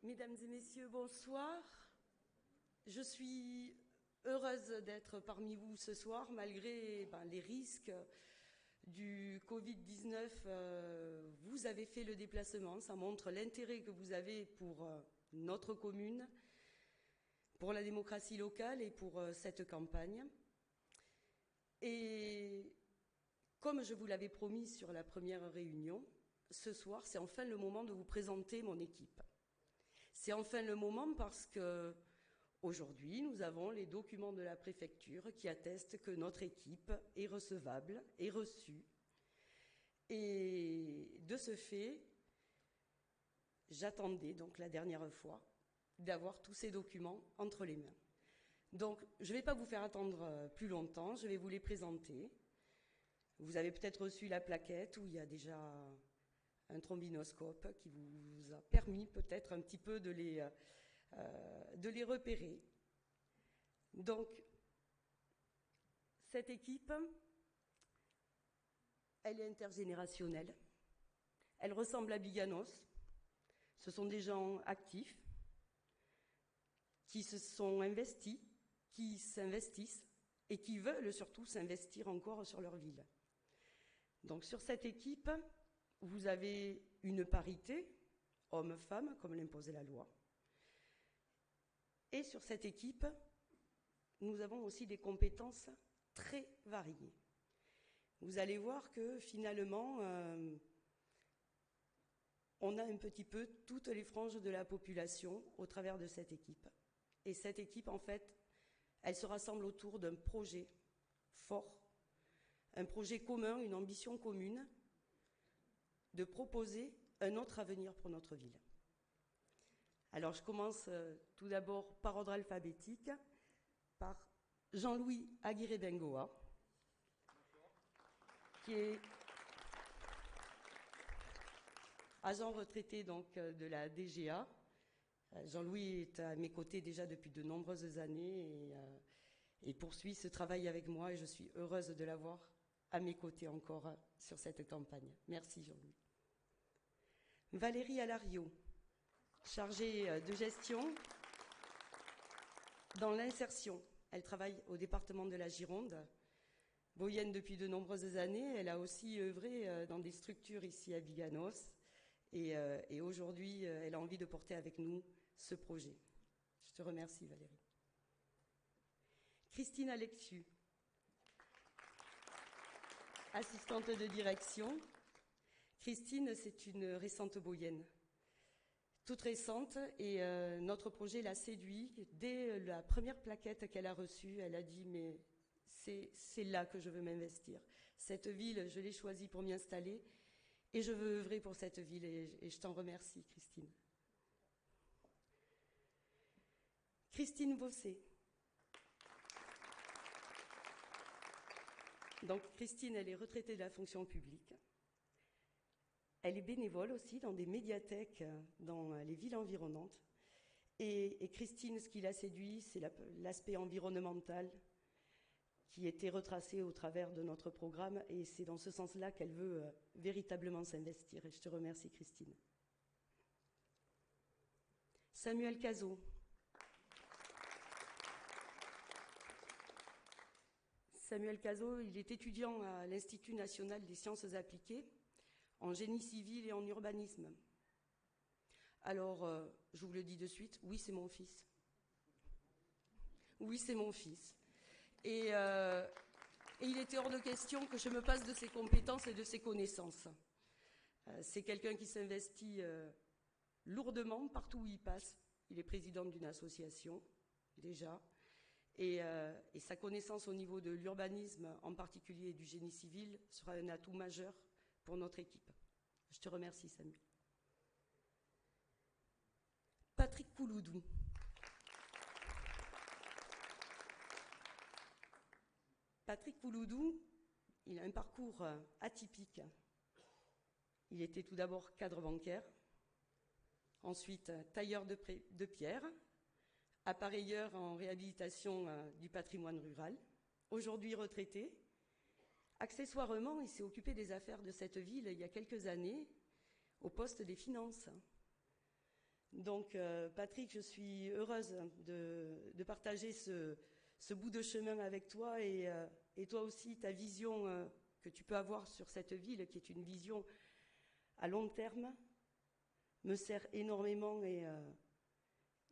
Mesdames et messieurs, bonsoir. Je suis heureuse d'être parmi vous ce soir, malgré les risques du Covid-19. Vous avez fait le déplacement, ça montre l'intérêt que vous avez pour notre commune, pour la démocratie locale et pour cette campagne. Et comme je vous l'avais promis sur la première réunion, ce soir, c'est enfin le moment de vous présenter mon équipe. C'est enfin le moment parce que aujourd'hui, nous avons les documents de la préfecture qui attestent que notre équipe est recevable, est reçue. Et de ce fait, j'attendais donc la dernière fois d'avoir tous ces documents entre les mains. Donc, je ne vais pas vous faire attendre plus longtemps, je vais vous les présenter. Vous avez peut-être reçu la plaquette où il y a déjà un trombinoscope qui vous a permis peut-être un petit peu de les repérer. Donc, cette équipe, elle est intergénérationnelle. Elle ressemble à Biganos. Ce sont des gens actifs qui se sont investis, qui s'investissent et qui veulent surtout s'investir encore sur leur ville. Donc, sur cette équipe, vous avez une parité, hommes-femmes, comme l'imposait la loi. Et sur cette équipe, nous avons aussi des compétences très variées. Vous allez voir que finalement, on a un petit peu toutes les franges de la population au travers de cette équipe. Et cette équipe, en fait, elle se rassemble autour d'un projet fort, un projet commun, une ambition commune, de proposer un autre avenir pour notre ville. Alors, je commence tout d'abord par ordre alphabétique, par Jean-Louis Aguirre-Bengoa, qui est agent retraité donc, de la DGA. Jean-Louis est à mes côtés déjà depuis de nombreuses années et poursuit ce travail avec moi et je suis heureuse de l'avoir à mes côtés encore sur cette campagne. Merci Jean-Louis. Valérie Alario, chargée de gestion dans l'insertion. Elle travaille au département de la Gironde. Boyenne depuis de nombreuses années, elle a aussi œuvré dans des structures ici à Biganos et aujourd'hui, elle a envie de porter avec nous ce projet. Je te remercie Valérie. Christine Alexiu, assistante de direction. Christine, c'est une récente Boyenne, toute récente, et notre projet l'a séduit. Dès la première plaquette qu'elle a reçue, elle a dit « mais c'est là que je veux m'investir. Cette ville, je l'ai choisie pour m'y installer et je veux œuvrer pour cette ville et je t'en remercie, Christine. » Christine Bossé. Donc Christine, elle est retraitée de la fonction publique. Elle est bénévole aussi dans des médiathèques dans les villes environnantes. Et Christine, ce qui l'a séduit, c'est l'aspect environnemental qui était retracé au travers de notre programme. Et c'est dans ce sens-là qu'elle veut véritablement s'investir. Et je te remercie, Christine. Samuel Cazot. Samuel Cazot, il est étudiant à l'Institut national des sciences appliquées, en génie civil et en urbanisme. Alors, je vous le dis de suite, oui, c'est mon fils. Oui, c'est mon fils. Et il était hors de question que je me passe de ses compétences et de ses connaissances. C'est quelqu'un qui s'investit lourdement partout où il passe. Il est président d'une association, déjà. Et sa connaissance au niveau de l'urbanisme, en particulier et du génie civil, sera un atout majeur pour notre équipe. Je te remercie, Samuel. Patrick Kouloudou. Patrick Kouloudou, il a un parcours atypique. Il était tout d'abord cadre bancaire, ensuite tailleur de pierre, appareilleur en réhabilitation du patrimoine rural, aujourd'hui retraité. Accessoirement, il s'est occupé des affaires de cette ville il y a quelques années au poste des finances. Donc, Patrick, je suis heureuse de partager ce bout de chemin avec toi et toi aussi, ta vision que tu peux avoir sur cette ville, qui est une vision à long terme, me sert énormément et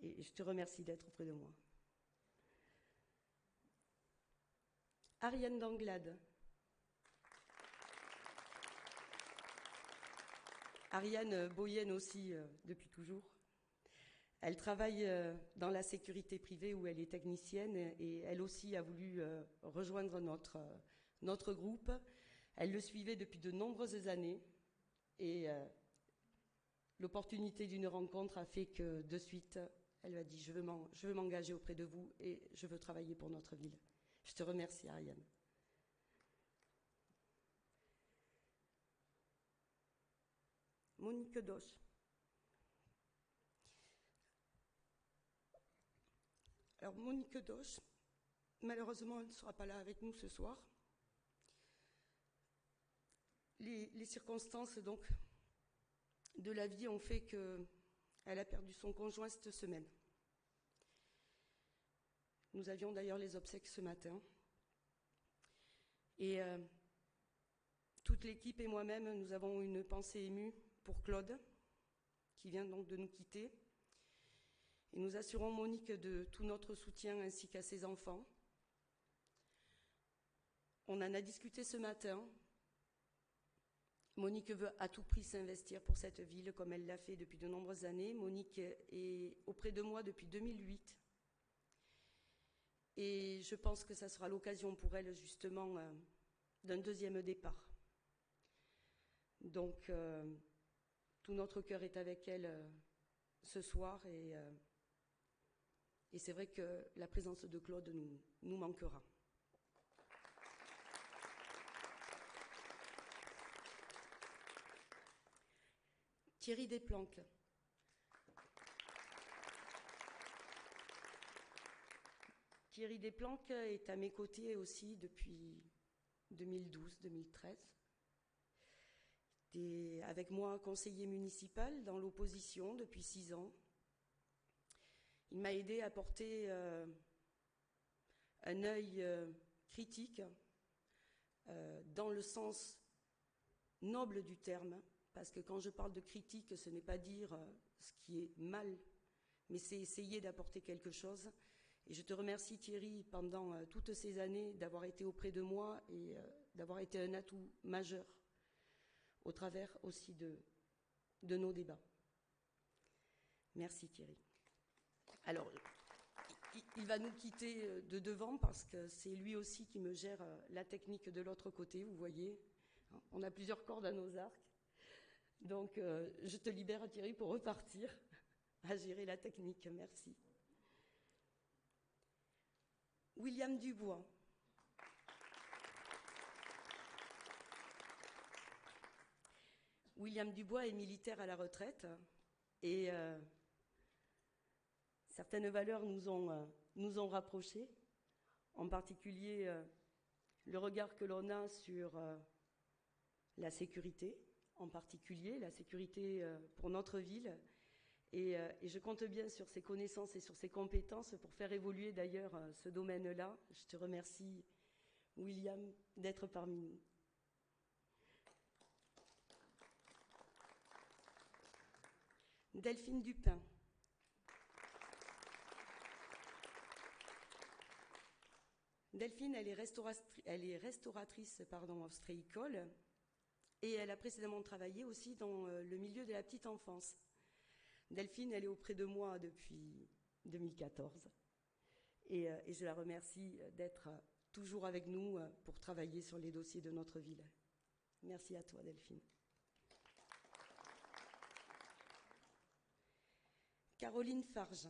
je te remercie d'être auprès de moi. Ariane Danglade. Ariane Boyenne aussi, depuis toujours. Elle travaille dans la sécurité privée où elle est technicienne et elle aussi a voulu rejoindre notre groupe. Elle le suivait depuis de nombreuses années et l'opportunité d'une rencontre a fait que de suite, elle m'a dit je veux m'engager auprès de vous et je veux travailler pour notre ville. Je te remercie, Ariane. Monique Doche. Alors Monique Doche, malheureusement, elle ne sera pas là avec nous ce soir. Les circonstances donc de la vie ont fait qu'elle a perdu son conjoint cette semaine. Nous avions d'ailleurs les obsèques ce matin. Et toute l'équipe et moi-même, nous avons une pensée émue pour Claude, qui vient donc de nous quitter. Et nous assurons Monique de tout notre soutien ainsi qu'à ses enfants. On en a discuté ce matin. Monique veut à tout prix s'investir pour cette ville comme elle l'a fait depuis de nombreuses années. Monique est auprès de moi depuis 2008. Et je pense que ça sera l'occasion pour elle justement d'un deuxième départ. Donc tout notre cœur est avec elle ce soir et c'est vrai que la présence de Claude nous manquera. Thierry Desplanques. Thierry Desplanques est à mes côtés aussi depuis 2012-2013. Il est avec moi conseiller municipal dans l'opposition depuis 6 ans. Il m'a aidé à porter un œil critique dans le sens noble du terme, parce que quand je parle de critique, ce n'est pas dire ce qui est mal, mais c'est essayer d'apporter quelque chose. Et je te remercie Thierry pendant toutes ces années d'avoir été auprès de moi et d'avoir été un atout majeur au travers aussi de nos débats. Merci Thierry. Alors, il va nous quitter de devant parce que c'est lui aussi qui me gère la technique de l'autre côté, vous voyez. On a plusieurs cordes à nos arcs. Donc, je te libère Thierry pour repartir à gérer la technique. Merci. William Dubois. William Dubois est militaire à la retraite et certaines valeurs nous ont rapprochés, en particulier le regard que l'on a sur la sécurité, en particulier la sécurité pour notre ville. Et je compte bien sur ses connaissances et sur ses compétences pour faire évoluer d'ailleurs ce domaine-là. Je te remercie, William, d'être parmi nous. Delphine Dupin. Delphine, elle est restauratrice ostréicole et elle a précédemment travaillé aussi dans le milieu de la petite enfance. Delphine, elle est auprès de moi depuis 2014 et je la remercie d'être toujours avec nous pour travailler sur les dossiers de notre ville. Merci à toi, Delphine. Caroline Farge.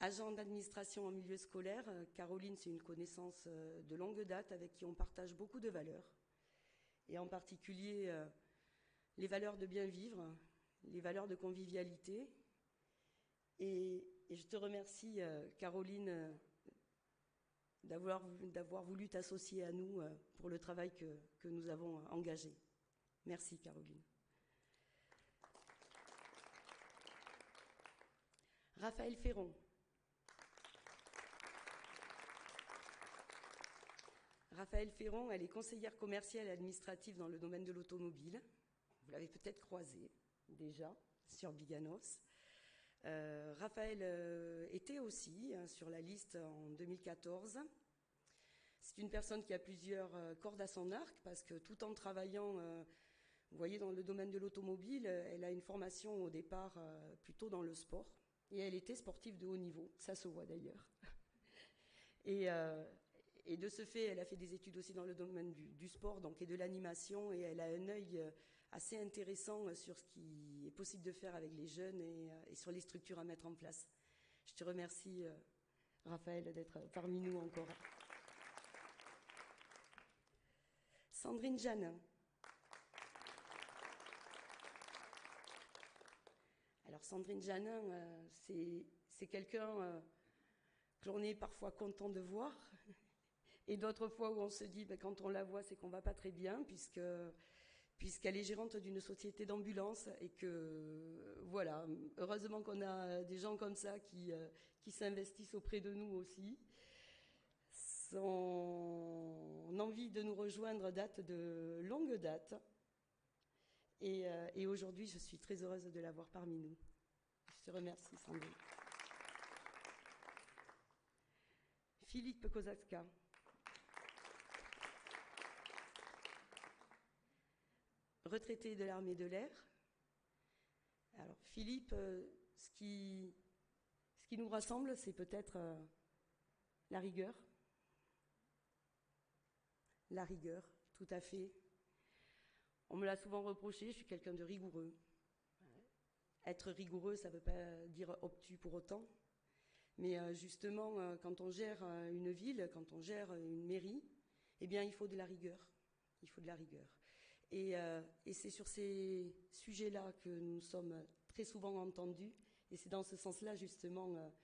Agent d'administration en milieu scolaire, Caroline, c'est une connaissance de longue date avec qui on partage beaucoup de valeurs. Et en particulier les valeurs de bien vivre, les valeurs de convivialité. Et je te remercie, Caroline, d'avoir voulu t'associer à nous pour le travail que nous avons engagé. Merci Caroline. Raphaël Ferron. Raphaël Ferron, elle est conseillère commerciale et administrative dans le domaine de l'automobile. Vous l'avez peut-être croisée déjà sur Biganos. Raphaël était aussi sur la liste en 2014. C'est une personne qui a plusieurs cordes à son arc parce que tout en travaillant, vous voyez, dans le domaine de l'automobile, elle a une formation au départ plutôt dans le sport. Et elle était sportive de haut niveau, ça se voit d'ailleurs. Et de ce fait, elle a fait des études aussi dans le domaine du sport donc, et de l'animation, et elle a un œil assez intéressant sur ce qui est possible de faire avec les jeunes et sur les structures à mettre en place. Je te remercie, Raphaël, d'être parmi nous encore. Sandrine Janin. Alors Sandrine Janin, c'est quelqu'un que l'on est parfois content de voir, et d'autres fois où on se dit, quand on la voit, c'est qu'on ne va pas très bien, puisqu'elle est gérante d'une société d'ambulance, et que, voilà, heureusement qu'on a des gens comme ça qui s'investissent auprès de nous aussi. Son envie de nous rejoindre date de longue date, et aujourd'hui, je suis très heureuse de l'avoir parmi nous. Je te remercie, Sandrine. Philippe Kozatska. Retraité de l'armée de l'air. Alors, Philippe, ce qui nous rassemble, c'est peut-être la rigueur. La rigueur, tout à fait. On me l'a souvent reproché, je suis quelqu'un de rigoureux. Être rigoureux, ça ne veut pas dire obtus pour autant. Mais justement, quand on gère une ville, quand on gère une mairie, eh bien, il faut de la rigueur. Il faut de la rigueur. Et c'est sur ces sujets-là que nous sommes très souvent entendus. Et c'est dans ce sens-là, justement,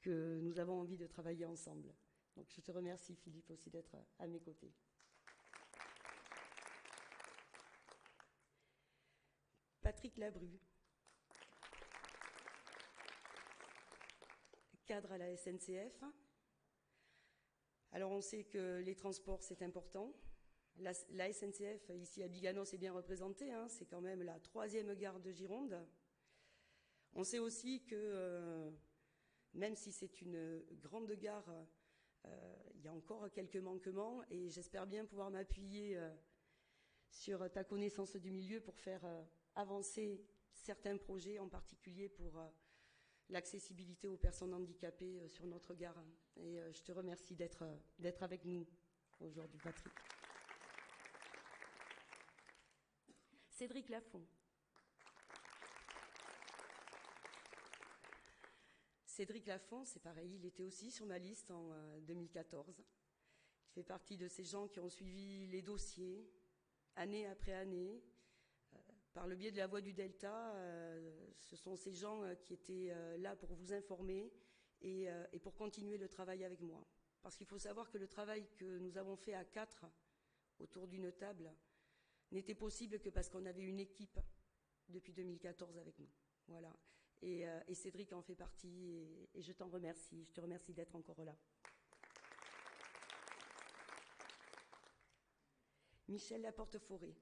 que nous avons envie de travailler ensemble. Donc, je te remercie, Philippe, aussi d'être à mes côtés. Patrick Labru. Cadre à la SNCF. Alors on sait que les transports c'est important. La SNCF ici à Biganos est bien représentée, hein, c'est quand même la 3e gare de Gironde. On sait aussi que même si c'est une grande gare, il y a encore quelques manquements et j'espère bien pouvoir m'appuyer sur ta connaissance du milieu pour faire avancer certains projets, en particulier pour l'accessibilité aux personnes handicapées sur notre gare. Et je te remercie d'être avec nous aujourd'hui, Patrick. Cédric Lafont. Cédric Lafont, c'est pareil, il était aussi sur ma liste en 2014. Il fait partie de ces gens qui ont suivi les dossiers, année après année. Par le biais de la Voix du Delta, ce sont ces gens qui étaient là pour vous informer et pour continuer le travail avec moi. Parce qu'il faut savoir que le travail que nous avons fait à 4 autour d'une table n'était possible que parce qu'on avait une équipe depuis 2014 avec nous. Voilà. Et Cédric en fait partie et je t'en remercie. Je te remercie d'être encore là. Michel Laporte-Forêt.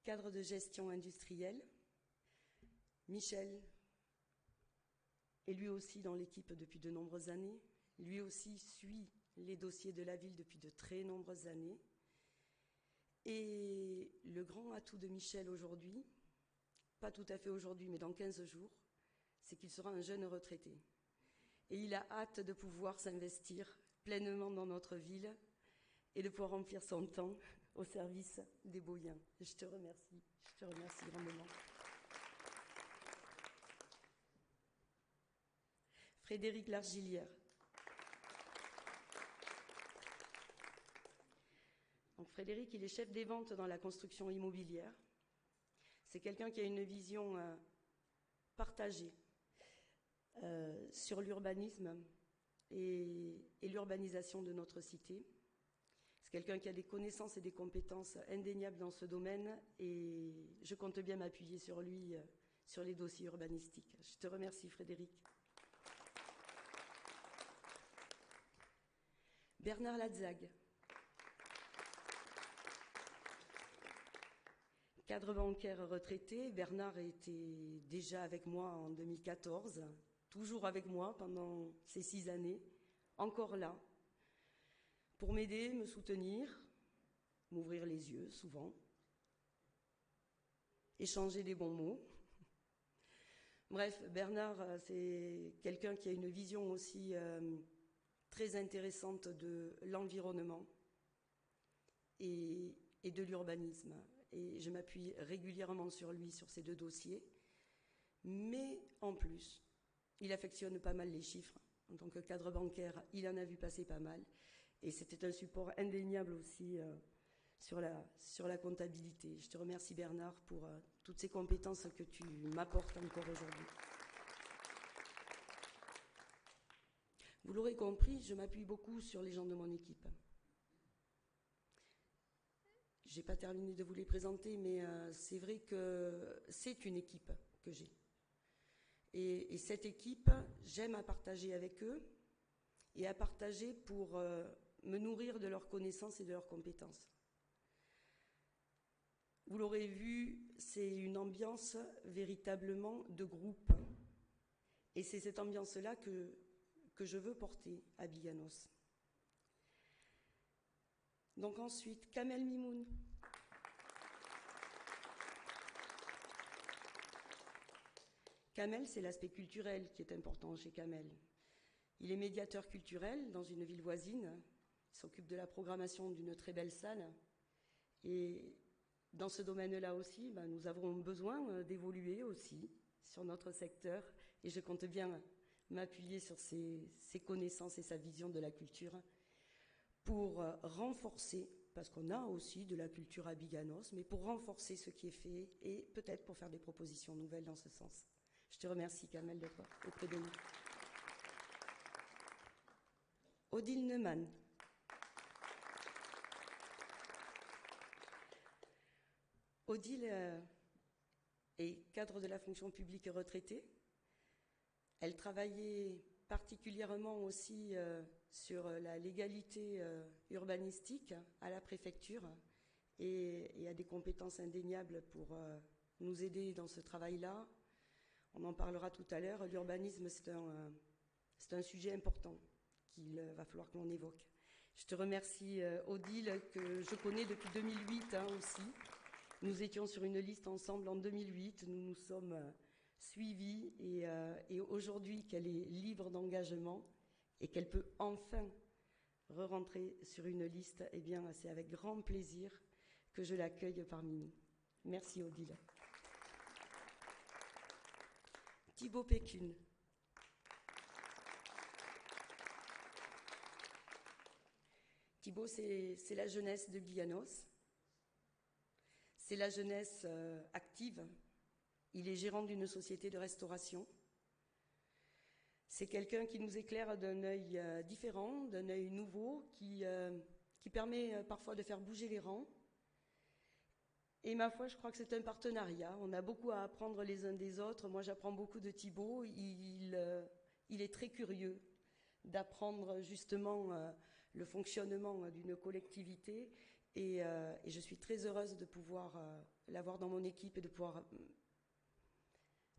Cadre de gestion industrielle. Michel est lui aussi dans l'équipe depuis de nombreuses années. Lui aussi suit les dossiers de la ville depuis de très nombreuses années. Et le grand atout de Michel aujourd'hui, pas tout à fait aujourd'hui, mais dans 15 jours, c'est qu'il sera un jeune retraité. Et il a hâte de pouvoir s'investir pleinement dans notre ville et de pouvoir remplir son temps au service des Boyens. Je te remercie grandement. Frédéric Largilière. Donc Frédéric, il est chef des ventes dans la construction immobilière. C'est quelqu'un qui a une vision partagée sur l'urbanisme et l'urbanisation de notre cité. C'est quelqu'un qui a des connaissances et des compétences indéniables dans ce domaine et je compte bien m'appuyer sur lui, sur les dossiers urbanistiques. Je te remercie, Frédéric. Bernard Latzag. Cadre bancaire retraité, Bernard était déjà avec moi en 2014, toujours avec moi pendant ces 6 années, encore là, pour m'aider, me soutenir, m'ouvrir les yeux souvent, échanger des bons mots. Bref, Bernard, c'est quelqu'un qui a une vision aussi très intéressante de l'environnement et de l'urbanisme. Et je m'appuie régulièrement sur lui, sur ces 2 dossiers. Mais en plus, il affectionne pas mal les chiffres. En tant que cadre bancaire, il en a vu passer pas mal. Et c'était un support indéniable aussi sur la comptabilité. Je te remercie, Bernard, pour toutes ces compétences que tu m'apportes encore aujourd'hui. Vous l'aurez compris, je m'appuie beaucoup sur les gens de mon équipe. Je n'ai pas terminé de vous les présenter, mais c'est vrai que c'est une équipe que j'ai. Et cette équipe, j'aime à partager avec eux et à partager pour me nourrir de leurs connaissances et de leurs compétences. Vous l'aurez vu, c'est une ambiance véritablement de groupe. Et c'est cette ambiance-là que je veux porter à Biganos. Donc ensuite, Kamel Mimoun. Kamel, c'est l'aspect culturel qui est important chez Kamel. Il est médiateur culturel dans une ville voisine. Il s'occupe de la programmation d'une très belle salle. Et dans ce domaine-là aussi, nous avons besoin d'évoluer aussi sur notre secteur. Et je compte bien m'appuyer sur ses connaissances et sa vision de la culture pour renforcer, parce qu'on a aussi de la culture à Biganos, mais pour renforcer ce qui est fait et peut-être pour faire des propositions nouvelles dans ce sens. Je te remercie, Kamel, d'être auprès de nous. Odile Neumann. Odile est cadre de la fonction publique retraitée. Elle travaillait particulièrement aussi sur la légalité urbanistique à la préfecture et a des compétences indéniables pour nous aider dans ce travail-là. On en parlera tout à l'heure. L'urbanisme, c'est un sujet important qu'il va falloir que l'on évoque. Je te remercie, Odile, que je connais depuis 2008 aussi. Nous étions sur une liste ensemble en 2008. Nous nous sommes suivis et aujourd'hui qu'elle est libre d'engagement et qu'elle peut enfin re-rentrer sur une liste, eh bien, c'est avec grand plaisir que je l'accueille parmi nous. Merci, Odile. Thibaut Pécune. Thibaut, c'est la jeunesse de Biganos. C'est la jeunesse active. Il est gérant d'une société de restauration. C'est quelqu'un qui nous éclaire d'un œil différent, d'un œil nouveau, qui permet parfois de faire bouger les rangs. Et ma foi, je crois que c'est un partenariat. On a beaucoup à apprendre les uns des autres. Moi, j'apprends beaucoup de Thibaut. Il est très curieux d'apprendre justement le fonctionnement d'une collectivité. Et je suis très heureuse de pouvoir l'avoir dans mon équipe et de pouvoir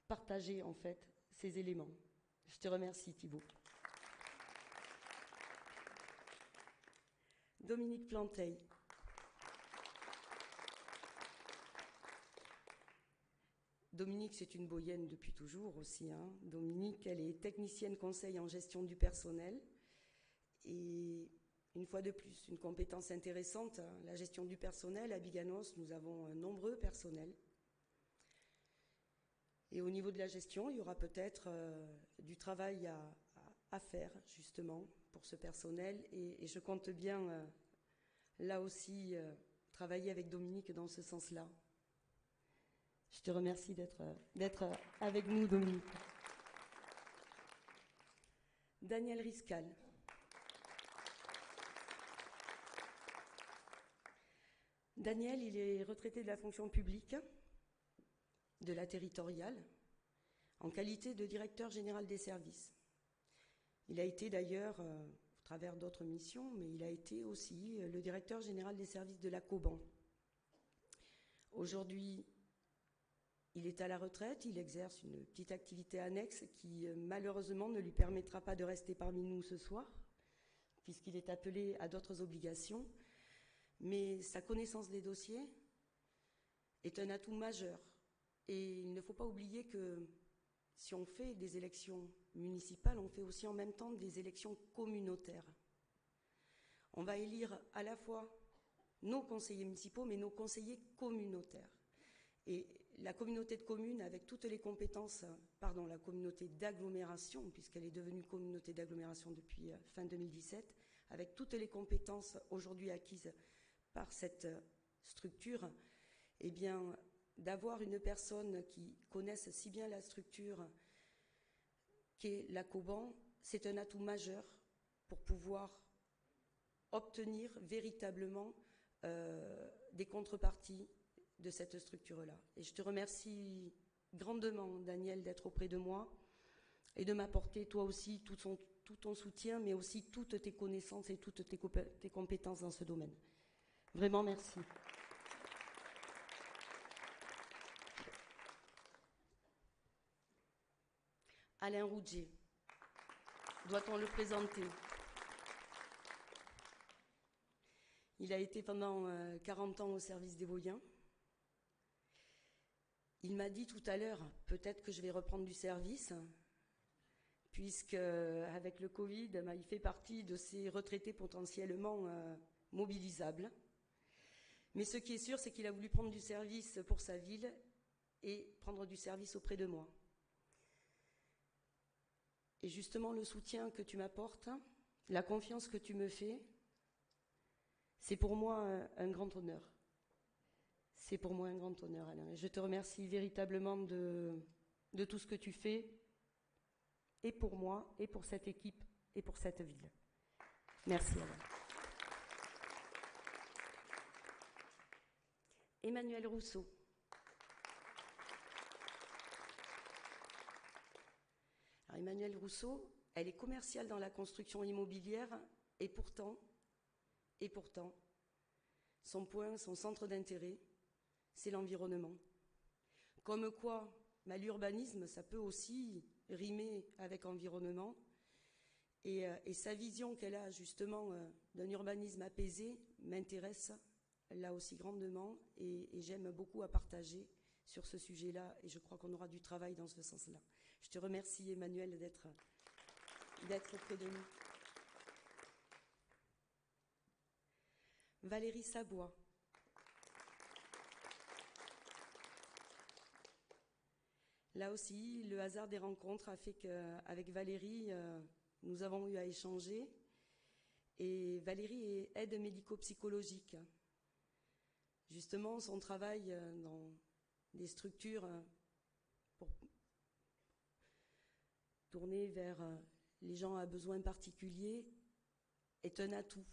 partager en fait ces éléments. Je te remercie, Thibaut. Dominique Planteil. Dominique, c'est une Boyenne depuis toujours aussi. Dominique, elle est technicienne conseil en gestion du personnel. Et une fois de plus, une compétence intéressante, la gestion du personnel. À Biganos, nous avons un nombreux personnels. Et au niveau de la gestion, il y aura peut-être du travail à faire, justement, pour ce personnel. Et je compte bien, là aussi, travailler avec Dominique dans ce sens-là. Je te remercie d'être avec nous, Dominique. Daniel Riscal. Daniel, il est retraité de la fonction publique, de la territoriale, en qualité de directeur général des services. Il a été d'ailleurs, au travers d'autres missions, mais il a été aussi le directeur général des services de la Coban. Aujourd'hui, il est à la retraite, il exerce une petite activité annexe qui malheureusement ne lui permettra pas de rester parmi nous ce soir, puisqu'il est appelé à d'autres obligations. Mais sa connaissance des dossiers est un atout majeur. Et il ne faut pas oublier que si on fait des élections municipales, on fait aussi en même temps des élections communautaires. On va élire à la fois nos conseillers municipaux, mais nos conseillers communautaires. Et la communauté de communes, avec toutes les compétences, la communauté d'agglomération, puisqu'elle est devenue communauté d'agglomération depuis fin 2017, avec toutes les compétences aujourd'hui acquises par cette structure, eh bien, d'avoir une personne qui connaisse si bien la structure qu'est la Coban, c'est un atout majeur pour pouvoir obtenir véritablement des contreparties de cette structure-là. Et je te remercie grandement, Daniel, d'être auprès de moi et de m'apporter toi aussi tout ton soutien, mais aussi toutes tes connaissances et toutes tes compétences dans ce domaine. Vraiment, merci. Alain Rouget, doit-on le présenter? Il a été pendant 40 ans au service des Voyants. Il m'a dit tout à l'heure, peut-être que je vais reprendre du service, puisque avec le Covid, il fait partie de ces retraités potentiellement mobilisables. Mais ce qui est sûr, c'est qu'il a voulu prendre du service pour sa ville et prendre du service auprès de moi. Et justement, le soutien que tu m'apportes, la confiance que tu me fais, c'est pour moi un grand honneur. C'est pour moi un grand honneur, Alain. Et je te remercie véritablement de tout ce que tu fais, et pour moi, et pour cette équipe, et pour cette ville. Merci, Alain. Emmanuel Rousseau. Alors, Emmanuel Rousseau, elle est commerciale dans la construction immobilière, et pourtant, son centre d'intérêt, c'est l'environnement. Comme quoi, l'urbanisme, ça peut aussi rimer avec environnement. Et sa vision qu'elle a justement d'un urbanisme apaisé m'intéresse là aussi grandement. Et j'aime beaucoup à partager sur ce sujet-là. Et je crois qu'on aura du travail dans ce sens-là. Je te remercie, Emmanuel, d'être auprès de nous. Valérie Sabois. Là aussi, le hasard des rencontres a fait qu'avec Valérie, nous avons eu à échanger. Et Valérie est aide médico-psychologique. Justement, son travail dans des structures pour tourner vers les gens à besoins particuliers est un atout.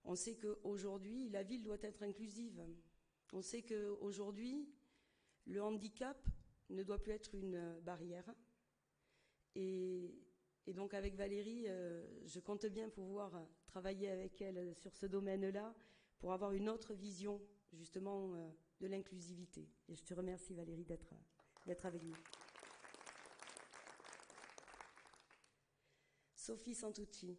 On sait qu'aujourd'hui, la ville doit être inclusive. On sait qu'aujourd'hui, le handicap ne doit plus être une barrière. Et donc avec Valérie, je compte bien pouvoir travailler avec elle sur ce domaine-là pour avoir une autre vision justement de l'inclusivité. Et je te remercie, Valérie, d'être avec nous. Sophie Santucci.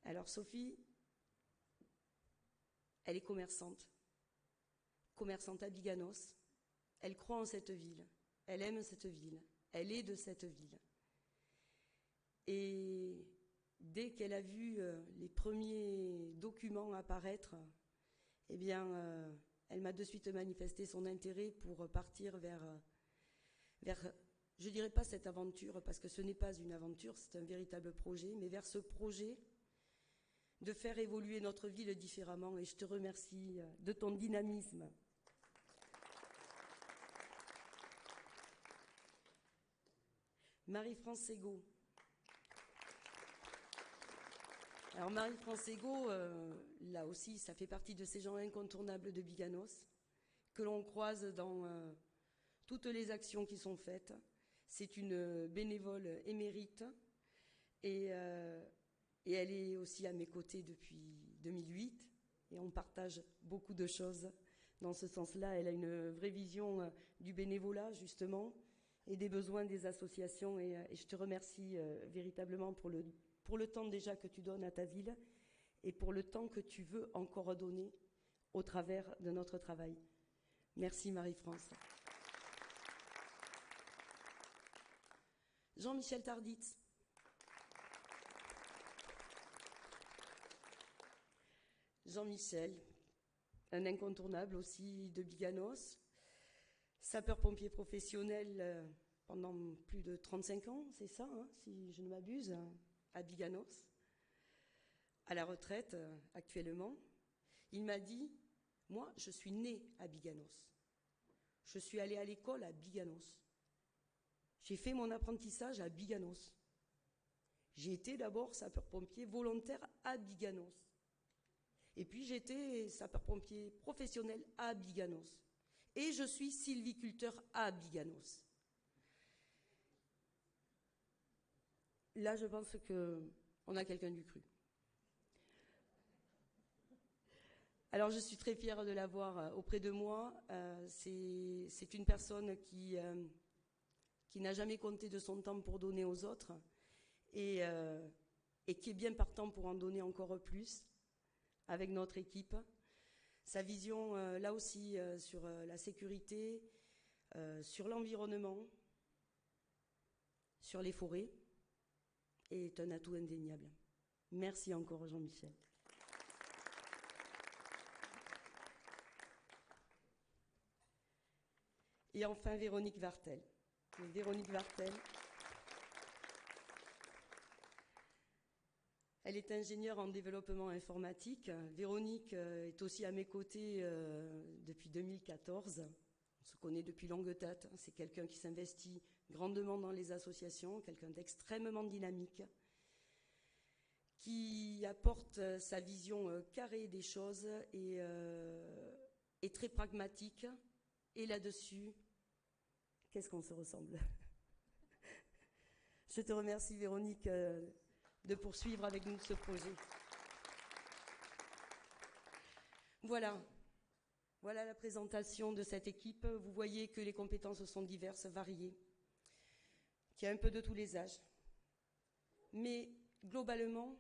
Alors Sophie, elle est commerçante à Biganos. Elle croit en cette ville, elle aime cette ville, elle est de cette ville. Et dès qu'elle a vu les premiers documents apparaître, eh bien, elle m'a de suite manifesté son intérêt pour partir vers, je dirais pas cette aventure, parce que ce n'est pas une aventure, c'est un véritable projet, mais vers ce projet de faire évoluer notre ville différemment. Et je te remercie de ton dynamisme. Marie-France Segaud. Alors Marie-France Ego, là aussi, ça fait partie de ces gens incontournables de Biganos, que l'on croise dans toutes les actions qui sont faites. C'est une bénévole émérite et elle est aussi à mes côtés depuis 2008 et on partage beaucoup de choses dans ce sens-là. Elle a une vraie vision du bénévolat justement et des besoins des associations et je te remercie véritablement pour le temps déjà que tu donnes à ta ville et pour le temps que tu veux encore donner au travers de notre travail. Merci Marie-France. Jean-Michel Tarditz. Jean-Michel, un incontournable aussi de Biganos, sapeur-pompier professionnel pendant plus de 35 ans, c'est ça, hein, si je ne m'abuse, à Biganos, à la retraite actuellement. Il m'a dit, moi je suis né à Biganos, je suis allé à l'école à Biganos. J'ai fait mon apprentissage à Biganos. J'ai été d'abord sapeur-pompier volontaire à Biganos. Et puis j'étais sapeur-pompier professionnel à Biganos. Et je suis sylviculteur à Biganos. Là, je pense qu'on a quelqu'un du cru. Alors, je suis très fière de l'avoir auprès de moi. C'est une personne qui n'a jamais compté de son temps pour donner aux autres et qui est bien partant pour en donner encore plus avec notre équipe. Sa vision, là aussi, sur la sécurité, sur l'environnement, sur les forêts, est un atout indéniable. Merci encore, Jean-Michel. Et enfin, Véronique Vartel. Véronique Vartel, elle est ingénieure en développement informatique. Véronique est aussi à mes côtés depuis 2014. On se connaît depuis longue date. C'est quelqu'un qui s'investit grandement dans les associations, quelqu'un d'extrêmement dynamique, qui apporte sa vision carrée des choses et très pragmatique. Et là-dessus, qu'est-ce qu'on se ressemble? Je te remercie, Véronique, de poursuivre avec nous ce projet. Voilà la présentation de cette équipe. Vous voyez que les compétences sont diverses, variées, qu'il y a un peu de tous les âges. Mais globalement,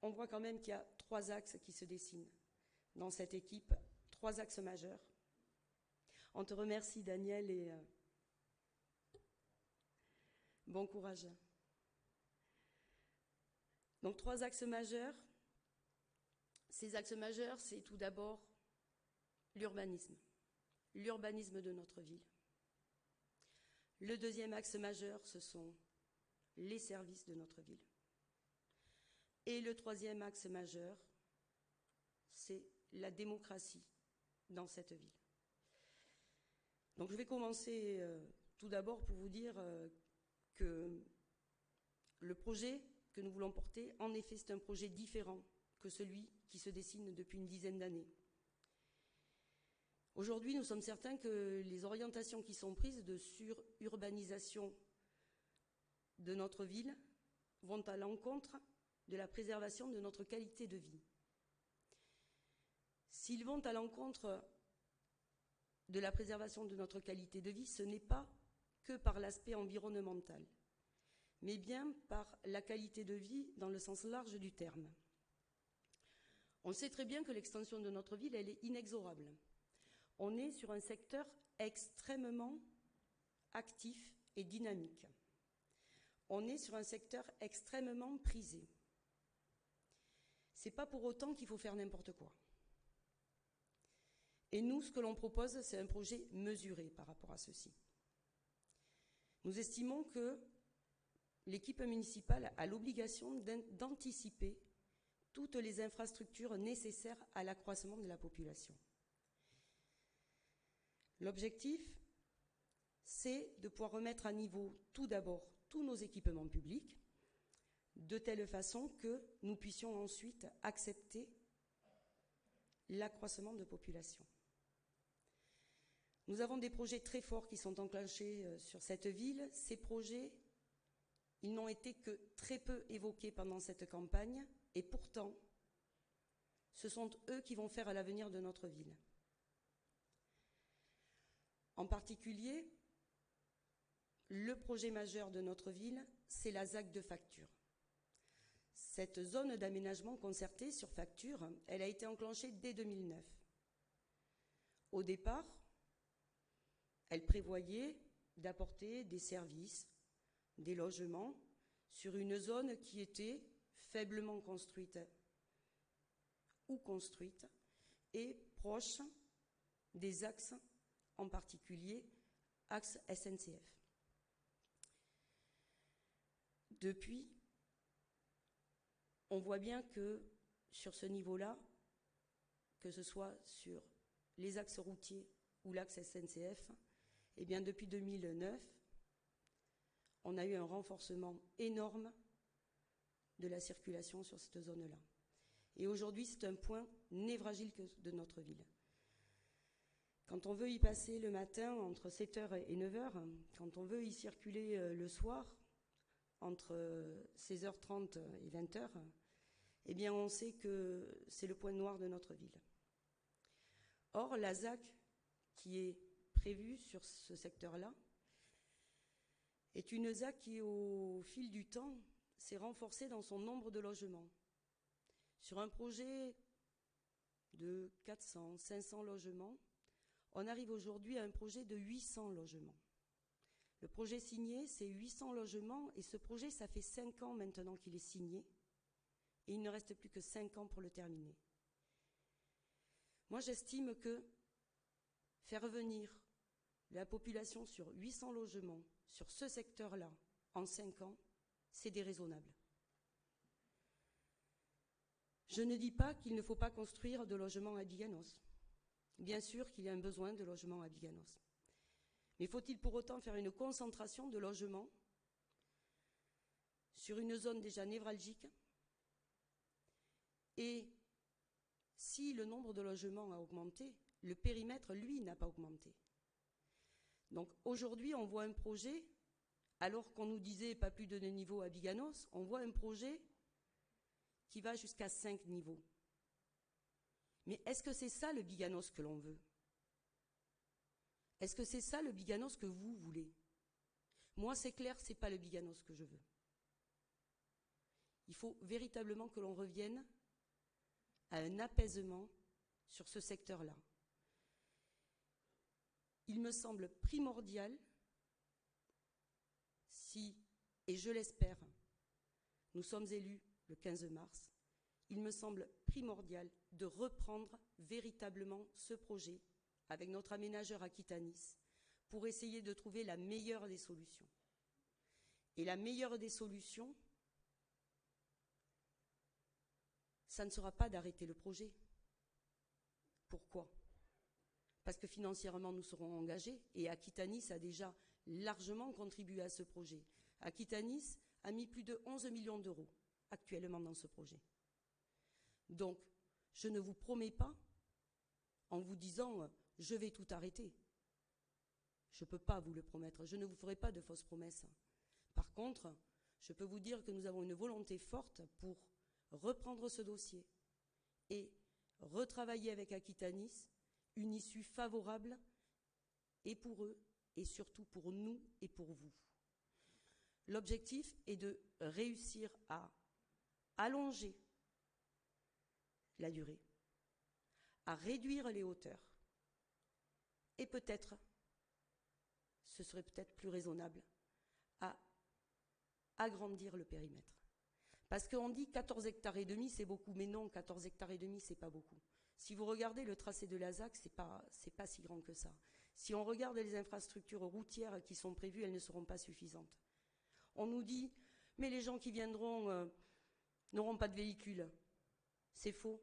on voit quand même qu'il y a 3 axes qui se dessinent dans cette équipe, 3 axes majeurs. On te remercie, Daniel, et bon courage. Donc 3 axes majeurs. Ces axes majeurs, c'est tout d'abord l'urbanisme de notre ville. Le deuxième axe majeur, ce sont les services de notre ville. Et le troisième axe majeur, c'est la démocratie dans cette ville. Donc je vais commencer tout d'abord pour vous dire que le projet que nous voulons porter, en effet, c'est un projet différent que celui qui se dessine depuis une dizaine d'années. Aujourd'hui, nous sommes certains que les orientations qui sont prises de sururbanisation de notre ville vont à l'encontre de la préservation de notre qualité de vie. S'ils vont à l'encontre de la préservation de notre qualité de vie, ce n'est pas que par l'aspect environnemental, mais bien par la qualité de vie dans le sens large du terme. On sait très bien que l'extension de notre ville, elle est inexorable. On est sur un secteur extrêmement actif et dynamique. On est sur un secteur extrêmement prisé. C'est pas pour autant qu'il faut faire n'importe quoi. Et nous, ce que l'on propose, c'est un projet mesuré par rapport à ceci. Nous estimons que l'équipe municipale a l'obligation d'anticiper toutes les infrastructures nécessaires à l'accroissement de la population. L'objectif, c'est de pouvoir remettre à niveau tout d'abord tous nos équipements publics, de telle façon que nous puissions ensuite accepter l'accroissement de population. Nous avons des projets très forts qui sont enclenchés sur cette ville. Ces projets, ils n'ont été que très peu évoqués pendant cette campagne, et pourtant, ce sont eux qui vont faire l'avenir de notre ville. En particulier, le projet majeur de notre ville, c'est la ZAC de Facture. Cette zone d'aménagement concerté sur Facture, elle a été enclenchée dès 2009. Au départ, elle prévoyait d'apporter des services, des logements, sur une zone qui était faiblement construite ou construite et proche des axes, en particulier axe SNCF. Depuis, on voit bien que sur ce niveau-là, que ce soit sur les axes routiers ou l'axe SNCF, eh bien depuis 2009, on a eu un renforcement énorme de la circulation sur cette zone-là. Et aujourd'hui, c'est un point névralgique de notre ville. Quand on veut y passer le matin entre 7h et 9h, quand on veut y circuler le soir entre 16h30 et 20h, eh bien on sait que c'est le point noir de notre ville. Or, la ZAC qui est prévue sur ce secteur-là est une ZAC qui, au fil du temps, s'est renforcée dans son nombre de logements. Sur un projet de 400, 500 logements, on arrive aujourd'hui à un projet de 800 logements. Le projet signé, c'est 800 logements, et ce projet, ça fait 5 ans maintenant qu'il est signé, et il ne reste plus que 5 ans pour le terminer. Moi, j'estime que faire venir la population sur 800 logements, sur ce secteur-là, en 5 ans, c'est déraisonnable. Je ne dis pas qu'il ne faut pas construire de logements à Biganos. Bien sûr qu'il y a un besoin de logements à Biganos. Mais faut-il pour autant faire une concentration de logements sur une zone déjà névralgique? Et si le nombre de logements a augmenté, le périmètre, lui, n'a pas augmenté. Donc aujourd'hui, on voit un projet, alors qu'on nous disait pas plus de 2 niveaux à Biganos, on voit un projet qui va jusqu'à 5 niveaux. Mais est-ce que c'est ça le Biganos que l'on veut? Est-ce que c'est ça le Biganos que vous voulez? Moi, c'est clair, ce n'est pas le Biganos que je veux. Il faut véritablement que l'on revienne à un apaisement sur ce secteur-là. Il me semble primordial, si, et je l'espère, nous sommes élus le 15 mars, il me semble primordial de reprendre véritablement ce projet avec notre aménageur Aquitanis pour essayer de trouver la meilleure des solutions. Et la meilleure des solutions, ça ne sera pas d'arrêter le projet. Pourquoi? Parce que financièrement, nous serons engagés et Aquitanis a déjà largement contribué à ce projet. Aquitanis a mis plus de 11 millions d'euros actuellement dans ce projet. Donc, je ne vous promets pas, en vous disant « je vais tout arrêter ». Je ne peux pas vous le promettre, je ne vous ferai pas de fausses promesses. Par contre, je peux vous dire que nous avons une volonté forte pour reprendre ce dossier et retravailler avec Aquitanis une issue favorable et pour eux et surtout pour nous et pour vous. L'objectif est de réussir à allonger la durée, à réduire les hauteurs et peut-être, ce serait peut-être plus raisonnable, à agrandir le périmètre. Parce qu'on dit 14 hectares et demi, c'est beaucoup, mais non, 14 hectares et demi, c'est pas beaucoup. Si vous regardez le tracé de la ZAC, c'est pas si grand que ça. Si on regarde les infrastructures routières qui sont prévues, elles ne seront pas suffisantes. On nous dit, mais les gens qui viendront n'auront pas de véhicule. C'est faux.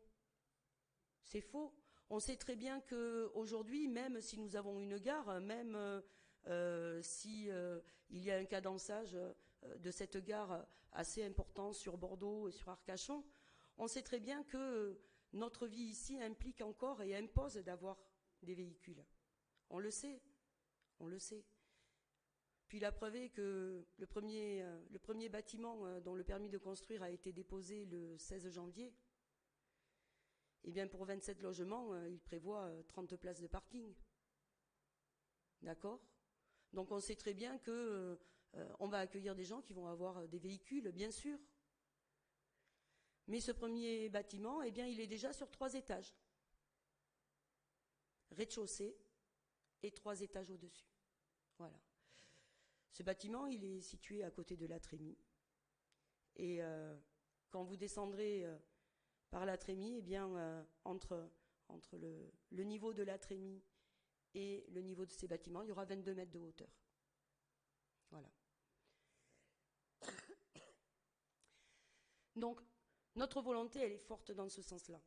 C'est faux. On sait très bien qu'aujourd'hui, même si nous avons une gare, même si il y a un cadençage de cette gare assez importante sur Bordeaux et sur Arcachon, on sait très bien que notre vie ici implique encore et impose d'avoir des véhicules. On le sait, on le sait. Puis la preuve est que le premier bâtiment dont le permis de construire a été déposé le 16 janvier, eh bien pour 27 logements, il prévoit 30 places de parking. D'accord? Donc on sait très bien que on va accueillir des gens qui vont avoir des véhicules, bien sûr. Mais ce premier bâtiment, eh bien, il est déjà sur 3 étages. Rez-de-chaussée et 3 étages au-dessus. Voilà. Ce bâtiment, il est situé à côté de la Trémie. Et quand vous descendrez par la Trémie, eh bien, entre le niveau de la Trémie et le niveau de ces bâtiments, il y aura 22 mètres de hauteur. Voilà. Donc, notre volonté, elle est forte dans ce sens-là.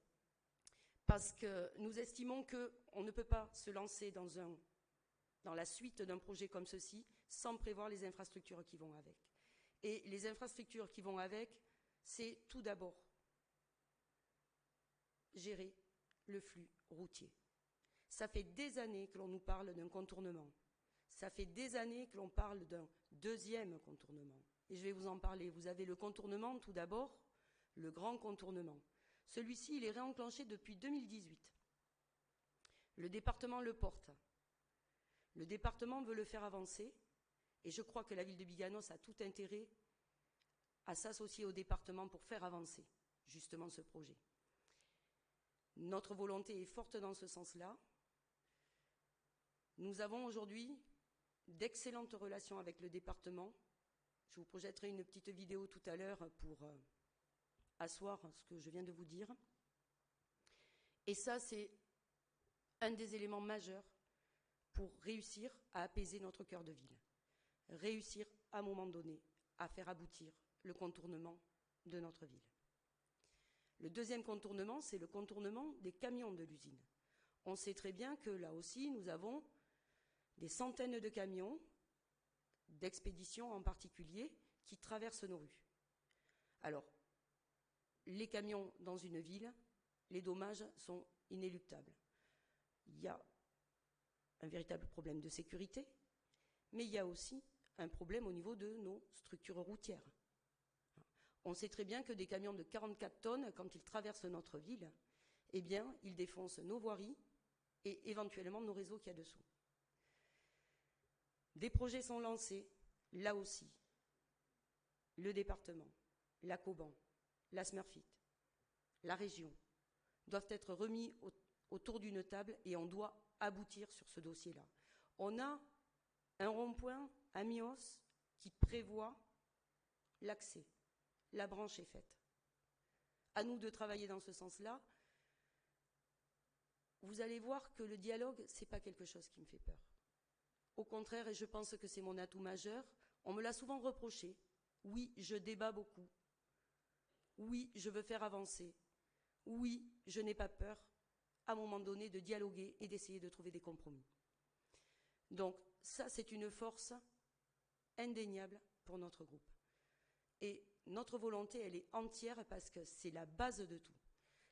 Parce que nous estimons qu'on ne peut pas se lancer dans la suite d'un projet comme ceci sans prévoir les infrastructures qui vont avec. Et les infrastructures qui vont avec, c'est tout d'abord gérer le flux routier. Ça fait des années que l'on nous parle d'un contournement. Ça fait des années que l'on parle d'un deuxième contournement. Et je vais vous en parler. Vous avez le contournement, tout d'abord, le grand contournement. Celui-ci, il est réenclenché depuis 2018. Le département le porte. Le département veut le faire avancer. Et je crois que la ville de Biganos a tout intérêt à s'associer au département pour faire avancer justement ce projet. Notre volonté est forte dans ce sens-là. Nous avons aujourd'hui d'excellentes relations avec le département. Je vous projetterai une petite vidéo tout à l'heure pour asseoir ce que je viens de vous dire. Et ça, c'est un des éléments majeurs pour réussir à apaiser notre cœur de ville. Réussir, à un moment donné, à faire aboutir le contournement de notre ville. Le deuxième contournement, c'est le contournement des camions de l'usine. On sait très bien que là aussi, nous avons des centaines de camions, d'expéditions en particulier, qui traversent nos rues. Alors, les camions dans une ville, les dommages sont inéluctables. Il y a un véritable problème de sécurité, mais il y a aussi un problème au niveau de nos structures routières. On sait très bien que des camions de 44 tonnes, quand ils traversent notre ville, eh bien, ils défoncent nos voiries et éventuellement nos réseaux qu'il y a dessous. Des projets sont lancés, là aussi. Le département, la Coban, la Smurfit, la région doivent être remis autour d'une table et on doit aboutir sur ce dossier-là. On a un rond-point à Mios qui prévoit l'accès. La branche est faite. À nous de travailler dans ce sens-là. Vous allez voir que le dialogue, ce n'est pas quelque chose qui me fait peur. Au contraire, et je pense que c'est mon atout majeur, on me l'a souvent reproché. Oui, je débat beaucoup. Oui, je veux faire avancer. Oui, je n'ai pas peur, à un moment donné, de dialoguer et d'essayer de trouver des compromis. Donc, ça, c'est une force indéniable pour notre groupe. Et notre volonté, elle est entière parce que c'est la base de tout.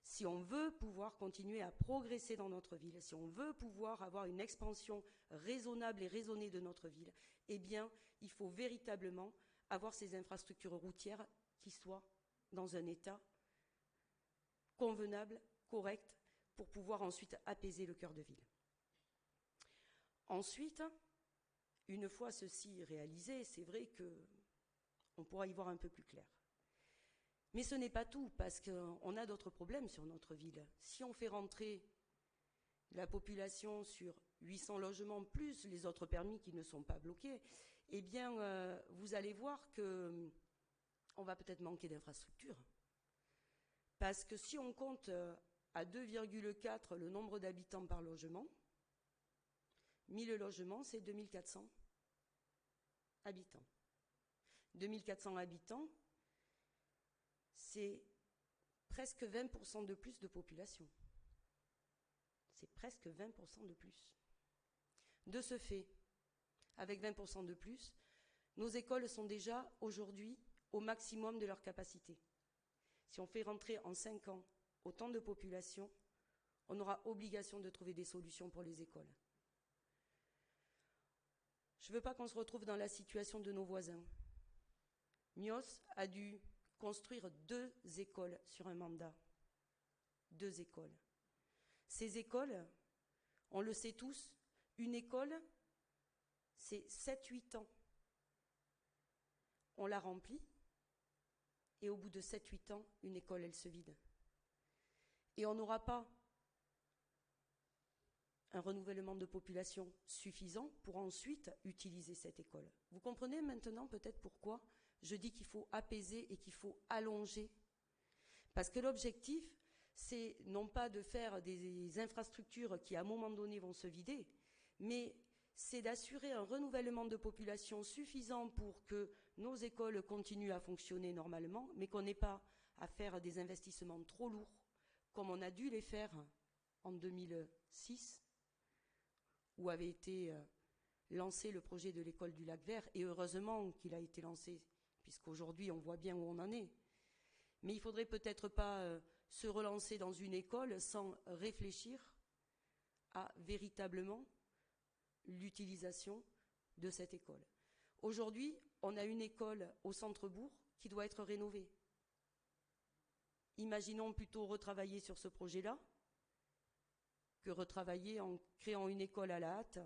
Si on veut pouvoir continuer à progresser dans notre ville, si on veut pouvoir avoir une expansion raisonnable et raisonnée de notre ville, eh bien, il faut véritablement avoir ces infrastructures routières qui soient dans un état convenable, correct, pour pouvoir ensuite apaiser le cœur de ville. Ensuite, une fois ceci réalisé, c'est vrai qu'on pourra y voir un peu plus clair. Mais ce n'est pas tout, parce qu'on a d'autres problèmes sur notre ville. Si on fait rentrer la population sur 800 logements, plus les autres permis qui ne sont pas bloqués, eh bien, vous allez voir qu'on va peut-être manquer d'infrastructures. Parce que si on compte à 2,4 le nombre d'habitants par logement, 1000 logements, c'est 2400 habitants. 2400 habitants, c'est presque 20% de plus de population. C'est presque 20% de plus. De ce fait, avec 20% de plus, Nos écoles sont déjà aujourd'hui au maximum de leur capacité. Si on fait rentrer en 5 ans autant de population, on aura obligation de trouver des solutions pour les écoles. Je ne veux pas qu'on se retrouve dans la situation de nos voisins. Mios a dû construire 2 écoles sur un mandat. 2 écoles. Ces écoles, on le sait tous, une école, c'est 7-8 ans. On la remplit, et au bout de 7-8 ans, une école, elle se vide. Et on n'aura pas un renouvellement de population suffisant pour ensuite utiliser cette école. Vous comprenez maintenant peut-être pourquoi je dis qu'il faut apaiser et qu'il faut allonger. Parce que l'objectif, c'est non pas de faire des infrastructures qui à un moment donné vont se vider, mais c'est d'assurer un renouvellement de population suffisant pour que nos écoles continuent à fonctionner normalement, mais qu'on n'ait pas à faire des investissements trop lourds, comme on a dû les faire en 2006, où avait été lancé le projet de l'école du Lac Vert, et heureusement qu'il a été lancé, puisqu'aujourd'hui on voit bien où on en est. Mais il ne faudrait peut-être pas se relancer dans une école sans réfléchir à véritablement l'utilisation de cette école. Aujourd'hui, on a une école au centre-bourg qui doit être rénovée. Imaginons plutôt retravailler sur ce projet-là que retravailler en créant une école à la hâte,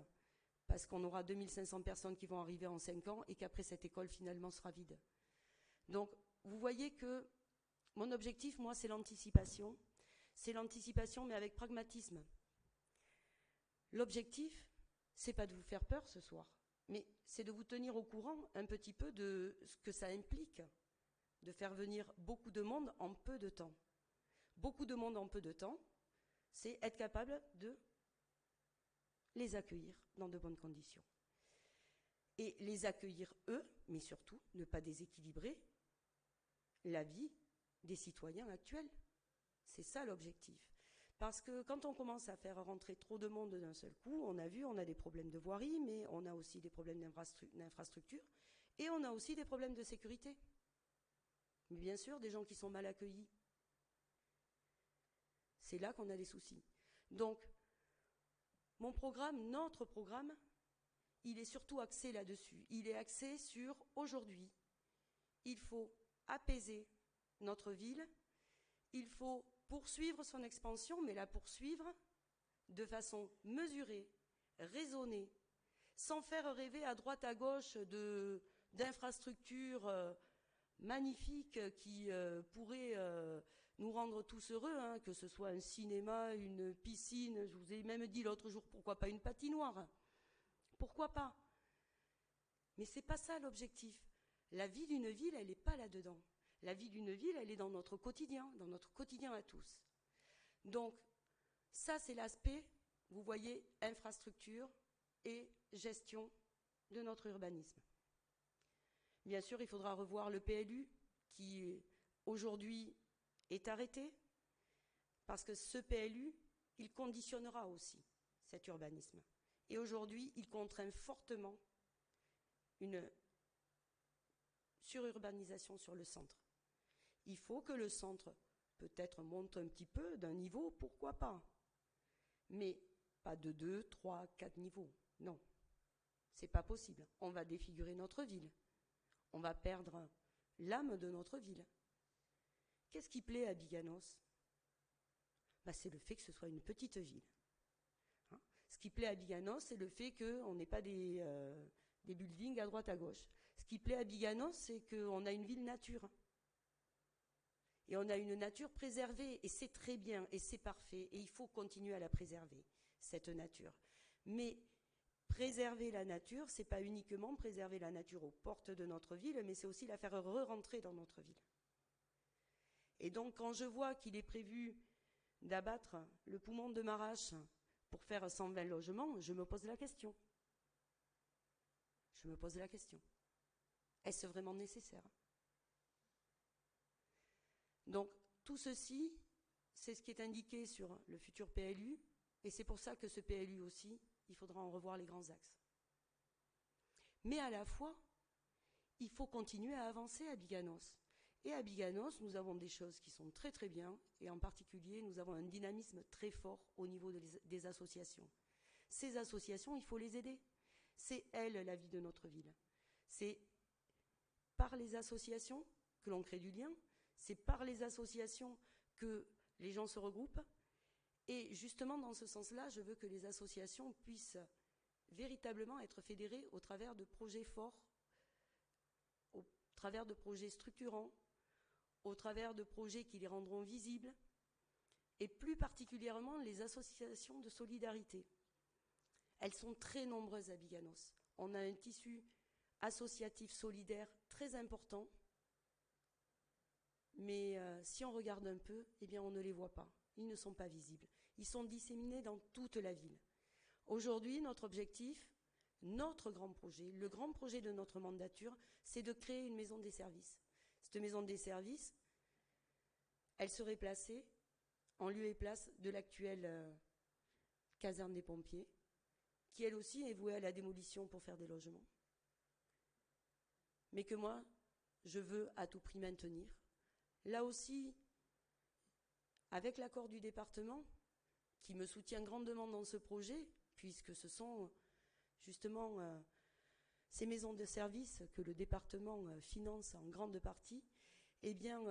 parce qu'on aura 2500 personnes qui vont arriver en 5 ans et qu'après cette école finalement sera vide. Donc, vous voyez que mon objectif, moi, c'est l'anticipation. C'est l'anticipation, mais avec pragmatisme. L'objectif, c'est pas de vous faire peur ce soir, mais c'est de vous tenir au courant un petit peu de ce que ça implique, de faire venir beaucoup de monde en peu de temps. Beaucoup de monde en peu de temps, c'est être capable de les accueillir dans de bonnes conditions. Et les accueillir eux, mais surtout ne pas déséquilibrer la vie des citoyens actuels. C'est ça l'objectif. Parce que quand on commence à faire rentrer trop de monde d'un seul coup, on a vu, on a des problèmes de voirie, mais on a aussi des problèmes d'infrastructure, et on a aussi des problèmes de sécurité. Mais bien sûr, des gens qui sont mal accueillis. C'est là qu'on a des soucis. Donc, mon programme, notre programme, il est surtout axé là-dessus. Il est axé sur aujourd'hui. Il faut apaiser notre ville. Il faut poursuivre son expansion, mais la poursuivre de façon mesurée, raisonnée, sans faire rêver à droite à gauche d'infrastructures magnifiques qui pourraient nous rendre tous heureux, hein, que ce soit un cinéma, une piscine, je vous ai même dit l'autre jour, pourquoi pas une patinoire? Pourquoi pas? Mais c'est pas ça l'objectif. La vie d'une ville, elle n'est pas là-dedans. La vie d'une ville, elle est dans notre quotidien à tous. Donc, ça c'est l'aspect, vous voyez, infrastructure et gestion de notre urbanisme. Bien sûr, il faudra revoir le PLU qui aujourd'hui est arrêté, parce que ce PLU, il conditionnera aussi cet urbanisme. Et aujourd'hui, il contraint fortement une sururbanisation sur le centre. Il faut que le centre peut-être monte un petit peu d'un niveau, pourquoi pas. Mais pas de 2, 3, 4 niveaux. Non, c'est pas possible. On va défigurer notre ville. On va perdre l'âme de notre ville. Qu'est-ce qui plaît à Biganos? C'est le fait que ce soit une petite ville. Hein? Ce qui plaît à Biganos, c'est le fait qu'on n'ait pas des buildings à droite à gauche. Ce qui plaît à Biganos, c'est qu'on a une ville nature. Et on a une nature préservée, et c'est très bien, et c'est parfait, et il faut continuer à la préserver, cette nature. Mais préserver la nature, c'est pas uniquement préserver la nature aux portes de notre ville, mais c'est aussi la faire re-rentrer dans notre ville. Et donc, quand je vois qu'il est prévu d'abattre le poumon de Marache pour faire 120 logements, je me pose la question. Je me pose la question. Est-ce vraiment nécessaire? Donc, tout ceci, c'est ce qui est indiqué sur le futur PLU, et c'est pour ça que ce PLU aussi, il faudra en revoir les grands axes. Mais à la fois, il faut continuer à avancer à Biganos. Et à Biganos, nous avons des choses qui sont très très bien, et en particulier, nous avons un dynamisme très fort au niveau des associations. Ces associations, il faut les aider. C'est elles la vie de notre ville. C'est par les associations que l'on crée du lien, c'est par les associations que les gens se regroupent. Et justement, dans ce sens-là, je veux que les associations puissent véritablement être fédérées au travers de projets forts, au travers de projets structurants, au travers de projets qui les rendront visibles, et plus particulièrement les associations de solidarité. Elles sont très nombreuses à Biganos. On a un tissu associatif solidaire très important, mais si on regarde un peu, eh bien on ne les voit pas. Ils ne sont pas visibles. Ils sont disséminés dans toute la ville. Aujourd'hui, notre objectif, notre grand projet, le grand projet de notre mandature, c'est de créer une maison des services. Cette maison des services, elle serait placée en lieu et place de l'actuelle caserne des pompiers, qui elle aussi est vouée à la démolition pour faire des logements. Mais que moi, je veux à tout prix maintenir. Là aussi, avec l'accord du département, qui me soutient grandement dans ce projet, puisque ce sont justement ces maisons de services que le département finance en grande partie, eh bien,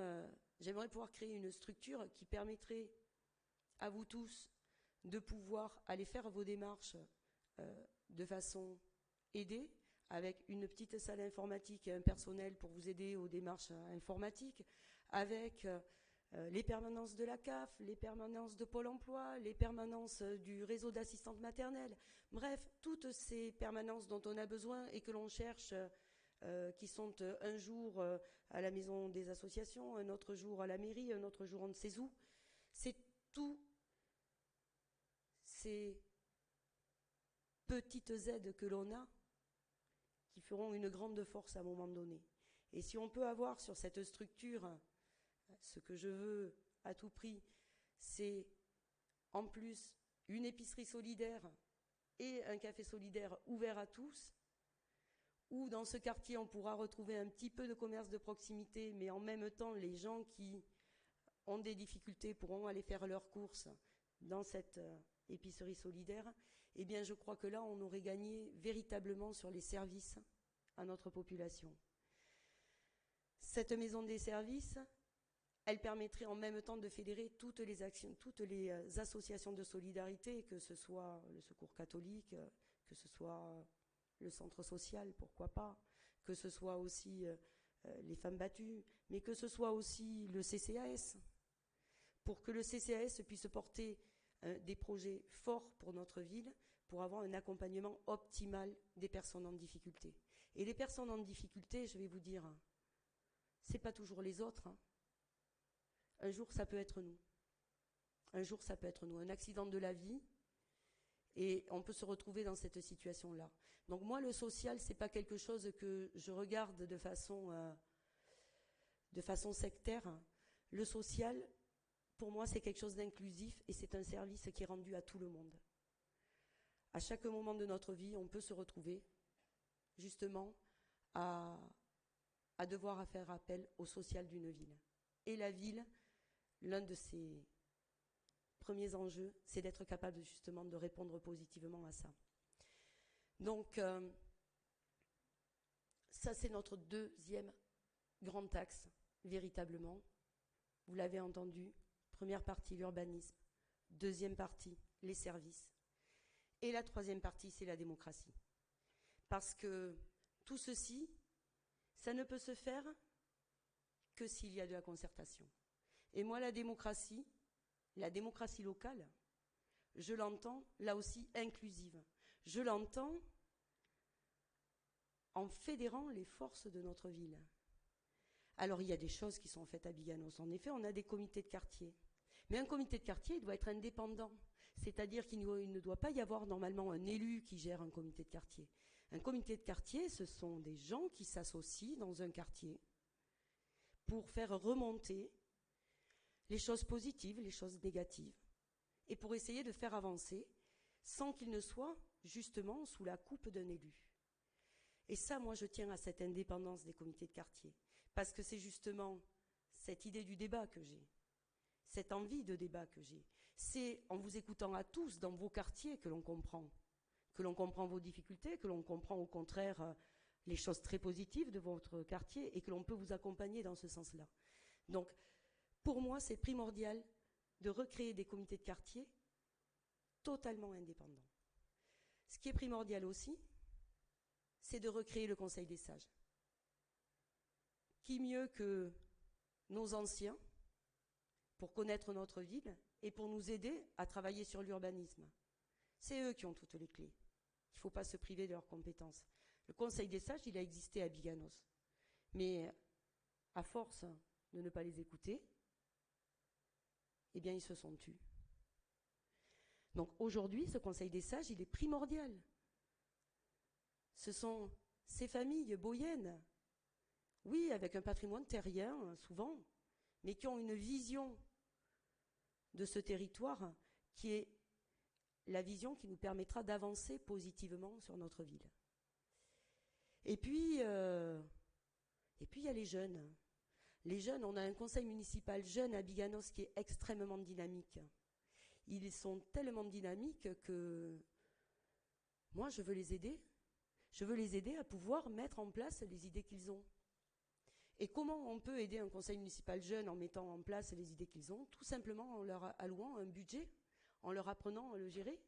j'aimerais pouvoir créer une structure qui permettrait à vous tous de pouvoir aller faire vos démarches de façon aidée, avec une petite salle informatique et un personnel pour vous aider aux démarches informatiques, avec les permanences de la CAF, les permanences de Pôle emploi, les permanences du réseau d'assistantes maternelles. Bref, toutes ces permanences dont on a besoin et que l'on cherche, qui sont un jour à la maison des associations, un autre jour à la mairie, un autre jour on ne sait où. C'est tout ces petites aides que l'on a qui feront une grande force à un moment donné. Et si on peut avoir sur cette structure, ce que je veux à tout prix, c'est en plus une épicerie solidaire et un café solidaire ouvert à tous, où dans ce quartier on pourra retrouver un petit peu de commerce de proximité, mais en même temps les gens qui ont des difficultés pourront aller faire leurs courses dans cette épicerie solidaire, eh bien je crois que là on aurait gagné véritablement sur les services à notre population. Cette maison des services, elle permettrait en même temps de fédérer toutes les actions, toutes les associations de solidarité, que ce soit le Secours catholique, que ce soit le centre social, pourquoi pas, que ce soit aussi les femmes battues, mais que ce soit aussi le CCAS, pour que le CCAS puisse porter des projets forts pour notre ville, pour avoir un accompagnement optimal des personnes en difficulté. Et les personnes en difficulté, je vais vous dire, c'est pas toujours les autres. Un jour, ça peut être nous. Un jour, ça peut être nous. Un accident de la vie, et on peut se retrouver dans cette situation-là. Donc moi, le social, c'est pas quelque chose que je regarde de façon sectaire. Le social, pour moi, c'est quelque chose d'inclusif et c'est un service qui est rendu à tout le monde. À chaque moment de notre vie, on peut se retrouver justement à devoir faire appel au social d'une ville. Et la ville, l'un de ses premiers enjeux, c'est d'être capable justement de répondre positivement à ça. Donc, ça c'est notre deuxième grand axe, véritablement. Vous l'avez entendu, première partie, l'urbanisme. Deuxième partie, les services. Et la troisième partie, c'est la démocratie. Parce que tout ceci, ça ne peut se faire que s'il y a de la concertation. Et moi, la démocratie locale, je l'entends là aussi inclusive. Je l'entends en fédérant les forces de notre ville. Alors, il y a des choses qui sont faites à Biganos. En effet, on a des comités de quartier. Mais un comité de quartier, il doit être indépendant. C'est-à-dire qu'il ne doit pas y avoir normalement un élu qui gère un comité de quartier. Un comité de quartier, ce sont des gens qui s'associent dans un quartier pour faire remonter les choses positives, les choses négatives, et pour essayer de faire avancer sans qu'il ne soit justement sous la coupe d'un élu. Et ça, moi, je tiens à cette indépendance des comités de quartier. Parce que c'est justement cette idée du débat que j'ai, cette envie de débat que j'ai. C'est en vous écoutant à tous dans vos quartiers que l'on comprend vos difficultés, que l'on comprend au contraire les choses très positives de votre quartier et que l'on peut vous accompagner dans ce sens-là. Donc, pour moi, c'est primordial de recréer des comités de quartier totalement indépendants. Ce qui est primordial aussi, c'est de recréer le Conseil des sages. Qui mieux que nos anciens pour connaître notre ville et pour nous aider à travailler sur l'urbanisme. C'est eux qui ont toutes les clés. Il ne faut pas se priver de leurs compétences. Le Conseil des sages, il a existé à Biganos. Mais à force de ne pas les écouter, eh bien, ils se sont tus. Donc aujourd'hui, ce Conseil des sages, il est primordial. Ce sont ces familles boyennes, oui, avec un patrimoine terrien, souvent, mais qui ont une vision de ce territoire qui est la vision qui nous permettra d'avancer positivement sur notre ville. Et puis, il y a les jeunes. Les jeunes, on a un conseil municipal jeune à Biganos qui est extrêmement dynamique. Ils sont tellement dynamiques que moi, je veux les aider. Je veux les aider à pouvoir mettre en place les idées qu'ils ont. Et comment on peut aider un conseil municipal jeune en mettant en place les idées qu'ils ont? Tout simplement en leur allouant un budget, en leur apprenant à le gérer,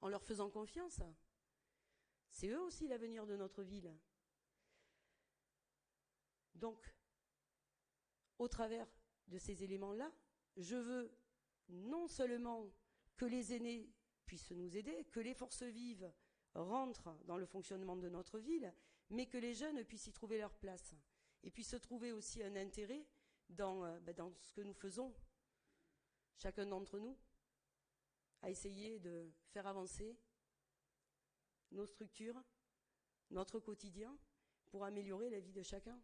en leur faisant confiance. C'est eux aussi l'avenir de notre ville. Donc, au travers de ces éléments-là, je veux non seulement que les aînés puissent nous aider, que les forces vives rentrent dans le fonctionnement de notre ville, mais que les jeunes puissent y trouver leur place et puissent trouver aussi un intérêt dans ce que nous faisons, chacun d'entre nous, à essayer de faire avancer nos structures, notre quotidien, pour améliorer la vie de chacun.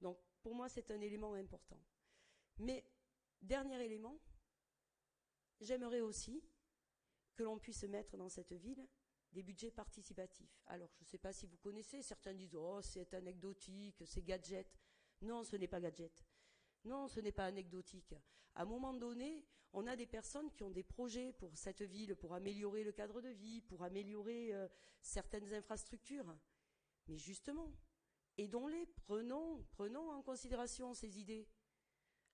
Donc, pour moi, c'est un élément important. Mais, dernier élément, j'aimerais aussi que l'on puisse mettre dans cette ville des budgets participatifs. Alors, je ne sais pas si vous connaissez, certains disent « Oh, c'est anecdotique, c'est gadget ». Non, ce n'est pas gadget. Non, ce n'est pas anecdotique. À un moment donné, on a des personnes qui ont des projets pour cette ville, pour améliorer le cadre de vie, pour améliorer certaines infrastructures. Mais justement, aidons-les, prenons en considération ces idées.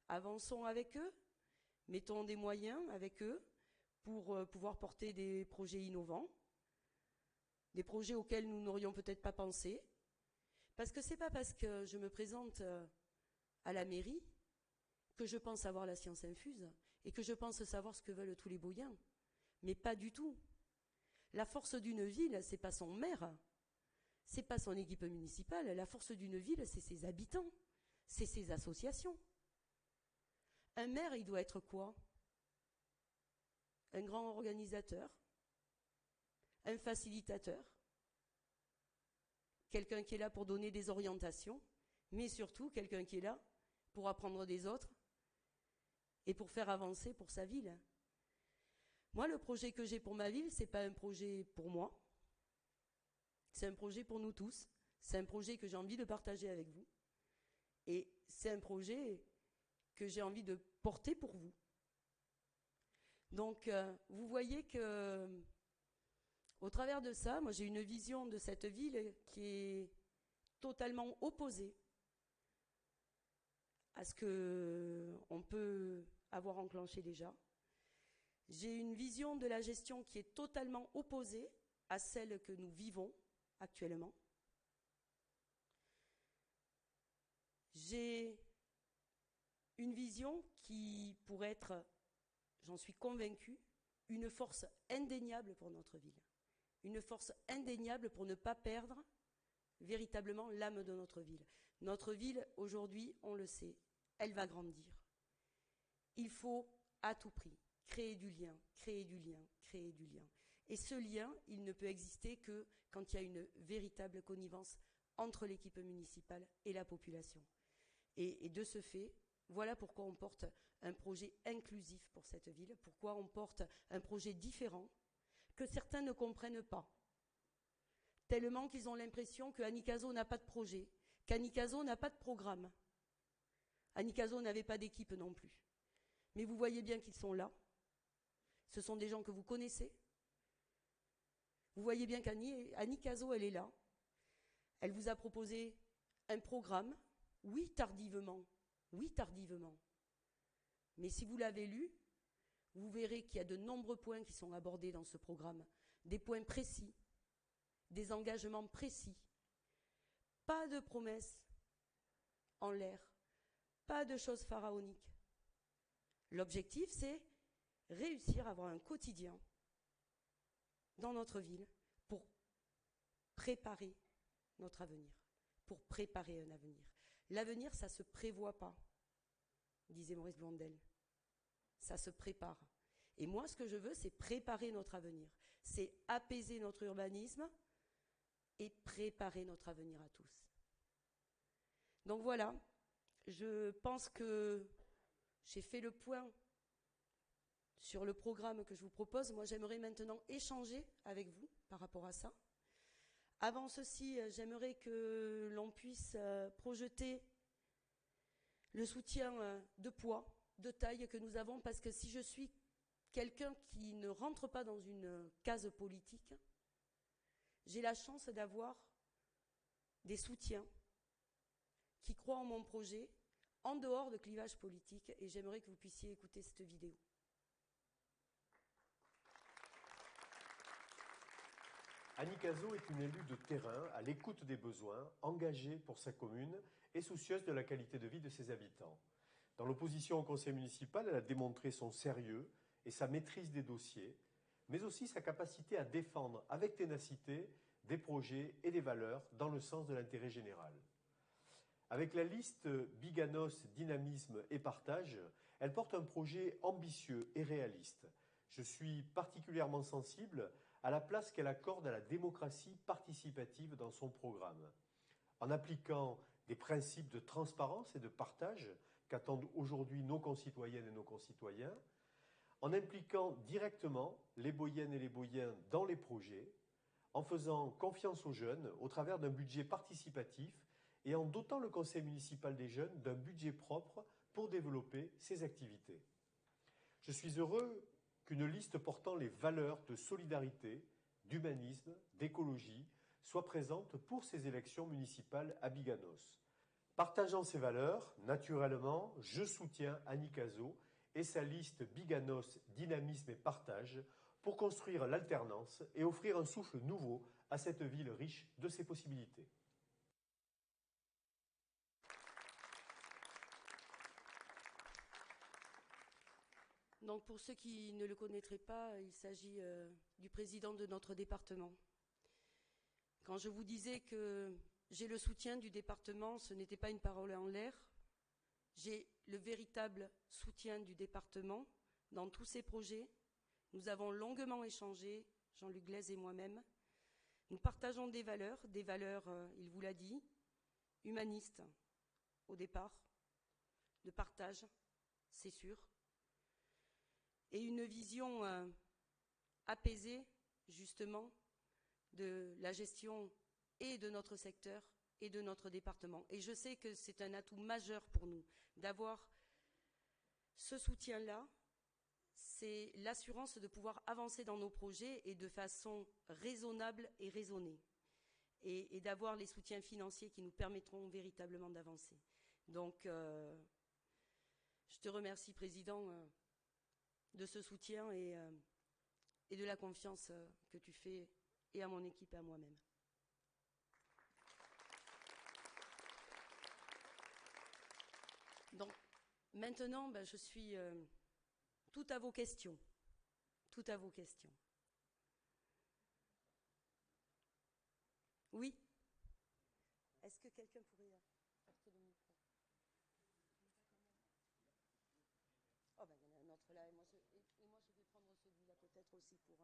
Avançons avec eux, mettons des moyens avec eux pour pouvoir porter des projets innovants, des projets auxquels nous n'aurions peut-être pas pensé. Parce que c'est pas parce que je me présente à la mairie que je pense avoir la science infuse et que je pense savoir ce que veulent tous les Boyens. Mais pas du tout. La force d'une ville, c'est pas son maire, c'est pas son équipe municipale. La force d'une ville, c'est ses habitants, c'est ses associations. Un maire, il doit être quoi? Un grand organisateur, un facilitateur, quelqu'un qui est là pour donner des orientations, mais surtout quelqu'un qui est là pour apprendre des autres et pour faire avancer pour sa ville. Moi, le projet que j'ai pour ma ville, c'est pas un projet pour moi, c'est un projet pour nous tous, c'est un projet que j'ai envie de partager avec vous, et c'est un projet que j'ai envie de porter pour vous. Donc, vous voyez que, au travers de ça, moi j'ai une vision de cette ville qui est totalement opposée à ce qu'on peut avoir enclenché déjà. J'ai une vision de la gestion qui est totalement opposée à celle que nous vivons actuellement. J'ai une vision qui pourrait être, j'en suis convaincue, une force indéniable pour notre ville. Une force indéniable pour ne pas perdre véritablement l'âme de notre ville. Notre ville, aujourd'hui, on le sait, elle va grandir. Il faut, à tout prix, créer du lien, créer du lien, créer du lien. Et ce lien, il ne peut exister que quand il y a une véritable connivence entre l'équipe municipale et la population. Et de ce fait, voilà pourquoi on porte un projet inclusif pour cette ville, pourquoi on porte un projet différent, que certains ne comprennent pas. tellement qu'ils ont l'impression que Anicaso n'a pas de projet, qu'Anicaso n'a pas de programme. Anicaso n'avait pas d'équipe non plus. Mais vous voyez bien qu'ils sont là. Ce sont des gens que vous connaissez. Vous voyez bien qu'Anicaso, elle est là. Elle vous a proposé un programme, oui tardivement, mais si vous l'avez lu, vous verrez qu'il y a de nombreux points qui sont abordés dans ce programme, des points précis, des engagements précis, pas de promesses en l'air, pas de choses pharaoniques. L'objectif, c'est réussir à avoir un quotidien dans notre ville pour préparer notre avenir, pour préparer un avenir. L'avenir, ça ne se prévoit pas, disait Maurice Blondel. Ça se prépare. Et moi, ce que je veux, c'est préparer notre avenir. C'est apaiser notre urbanisme et préparer notre avenir à tous. Donc voilà, je pense que j'ai fait le point sur le programme que je vous propose. Moi, j'aimerais maintenant échanger avec vous par rapport à ça. Avant ceci, j'aimerais que l'on puisse projeter le soutien de poids, de taille que nous avons, parce que si je suis quelqu'un qui ne rentre pas dans une case politique, j'ai la chance d'avoir des soutiens qui croient en mon projet en dehors de clivage politique, et j'aimerais que vous puissiez écouter cette vidéo. Anicaso est une élue de terrain, à l'écoute des besoins, engagée pour sa commune et soucieuse de la qualité de vie de ses habitants. Dans l'opposition au conseil municipal, elle a démontré son sérieux et sa maîtrise des dossiers, mais aussi sa capacité à défendre avec ténacité des projets et des valeurs dans le sens de l'intérêt général. Avec la liste Biganos, Dynamisme et Partage, elle porte un projet ambitieux et réaliste. Je suis particulièrement sensible à la place qu'elle accorde à la démocratie participative dans son programme. En appliquant des principes de transparence et de partage qu'attendent aujourd'hui nos concitoyennes et nos concitoyens, en impliquant directement les Boyennes et les Boyens dans les projets, en faisant confiance aux jeunes au travers d'un budget participatif et en dotant le conseil municipal des jeunes d'un budget propre pour développer ses activités. Je suis heureux qu'une liste portant les valeurs de solidarité, d'humanisme, d'écologie soit présente pour ces élections municipales à Biganos. Partageant ces valeurs, naturellement, je soutiens Anicaso et sa liste Biganos, Dynamisme et Partage pour construire l'alternance et offrir un souffle nouveau à cette ville riche de ses possibilités. Donc pour ceux qui ne le connaîtraient pas, il s'agit du président de notre département. Quand je vous disais que j'ai le soutien du département, ce n'était pas une parole en l'air. J'ai le véritable soutien du département dans tous ces projets. Nous avons longuement échangé, Jean-Luc Glaise et moi-même. Nous partageons des valeurs, il vous l'a dit, humanistes au départ, de partage, c'est sûr, et une vision apaisée, justement, de la gestion et de notre secteur et de notre département. Et je sais que c'est un atout majeur pour nous d'avoir ce soutien-là. C'est l'assurance de pouvoir avancer dans nos projets et de façon raisonnable et raisonnée. Et d'avoir les soutiens financiers qui nous permettront véritablement d'avancer. Donc, je te remercie, Président, de ce soutien et de la confiance que tu fais et à mon équipe et à moi-même. Donc, maintenant, je suis tout à vos questions. Tout à vos questions. Oui? Est-ce que quelqu'un pourrait porter le micro? Oh ben, il y en a un autre là, et moi je vais prendre celui-là peut-être aussi pour...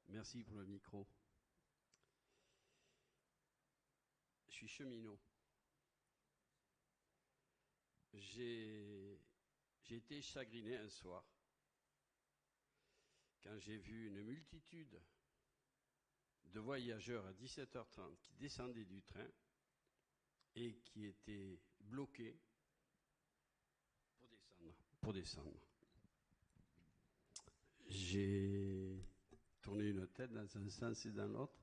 Merci pour le micro. Je suis cheminot. j'ai été chagriné un soir quand j'ai vu une multitude de voyageurs à 17h30 qui descendaient du train et qui étaient bloqués pour descendre. J'ai tourné une tête dans un sens et dans l'autre.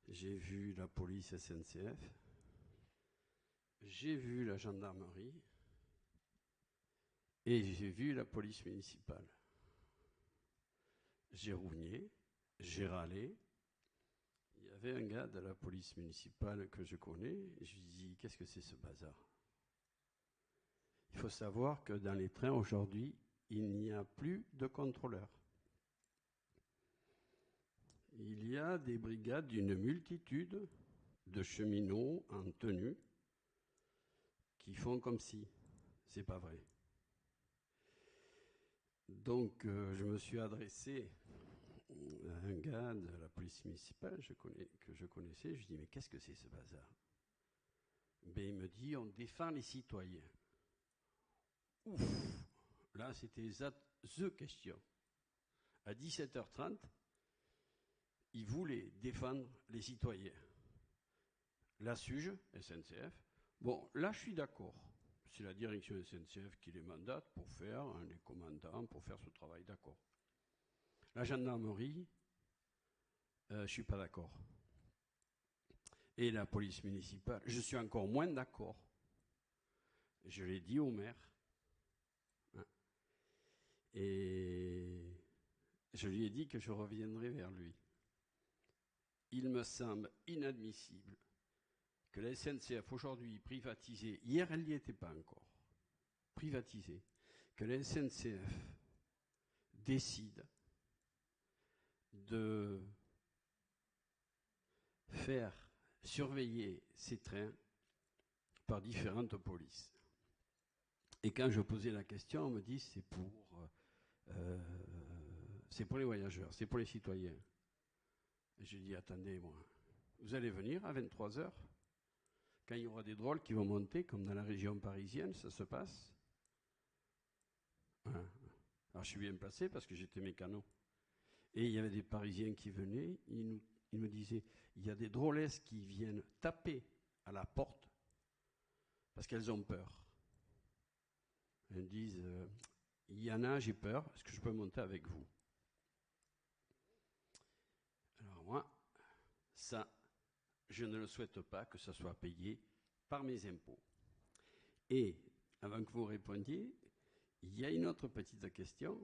J'ai vu la police SNCF. J'ai vu la gendarmerie. Et j'ai vu la police municipale. J'ai rougné, j'ai râlé. Il y avait un gars de la police municipale que je connais. Et je lui dis, qu'est-ce que c'est ce bazar? Il faut savoir que dans les trains aujourd'hui, il n'y a plus de contrôleurs. Il y a des brigades d'une multitude de cheminots en tenue qui font comme si. C'est pas vrai. Donc je me suis adressé à un gars de la police municipale que je connaissais. Je lui dis, mais qu'est-ce que c'est ce bazar? Ben, il me dit, on défend les citoyens. Ouf! Là, c'était the question. À 17h30, il voulait défendre les citoyens. La SUGE, SNCF, bon, là, je suis d'accord. C'est la direction SNCF qui les mandate pour faire, les commandants, pour faire ce travail, d'accord. La gendarmerie, je ne suis pas d'accord. Et la police municipale, je suis encore moins d'accord. Je l'ai dit au maire. Et je lui ai dit que je reviendrai vers lui. Il me semble inadmissible que la SNCF aujourd'hui privatisée, hier elle n'y était pas encore, privatisée, que la SNCF décide de faire surveiller ces trains par différentes polices. Et quand je posais la question, on me dit c'est pour les voyageurs, c'est pour les citoyens. Et je dis attendez, moi, vous allez venir à 23h quand il y aura des drôles qui vont monter, comme dans la région parisienne, ça se passe. Hein. Alors je suis bien placé parce que j'étais mécano. Et il y avait des Parisiens qui venaient, ils me disaient, il y a des drôlesses qui viennent taper à la porte parce qu'elles ont peur. Elles me disent, il y en a, j'ai peur, est-ce que je peux monter avec vous? Alors moi, ça, je ne le souhaite pas que ça soit payé par mes impôts. Et avant que vous répondiez, il y a une autre petite question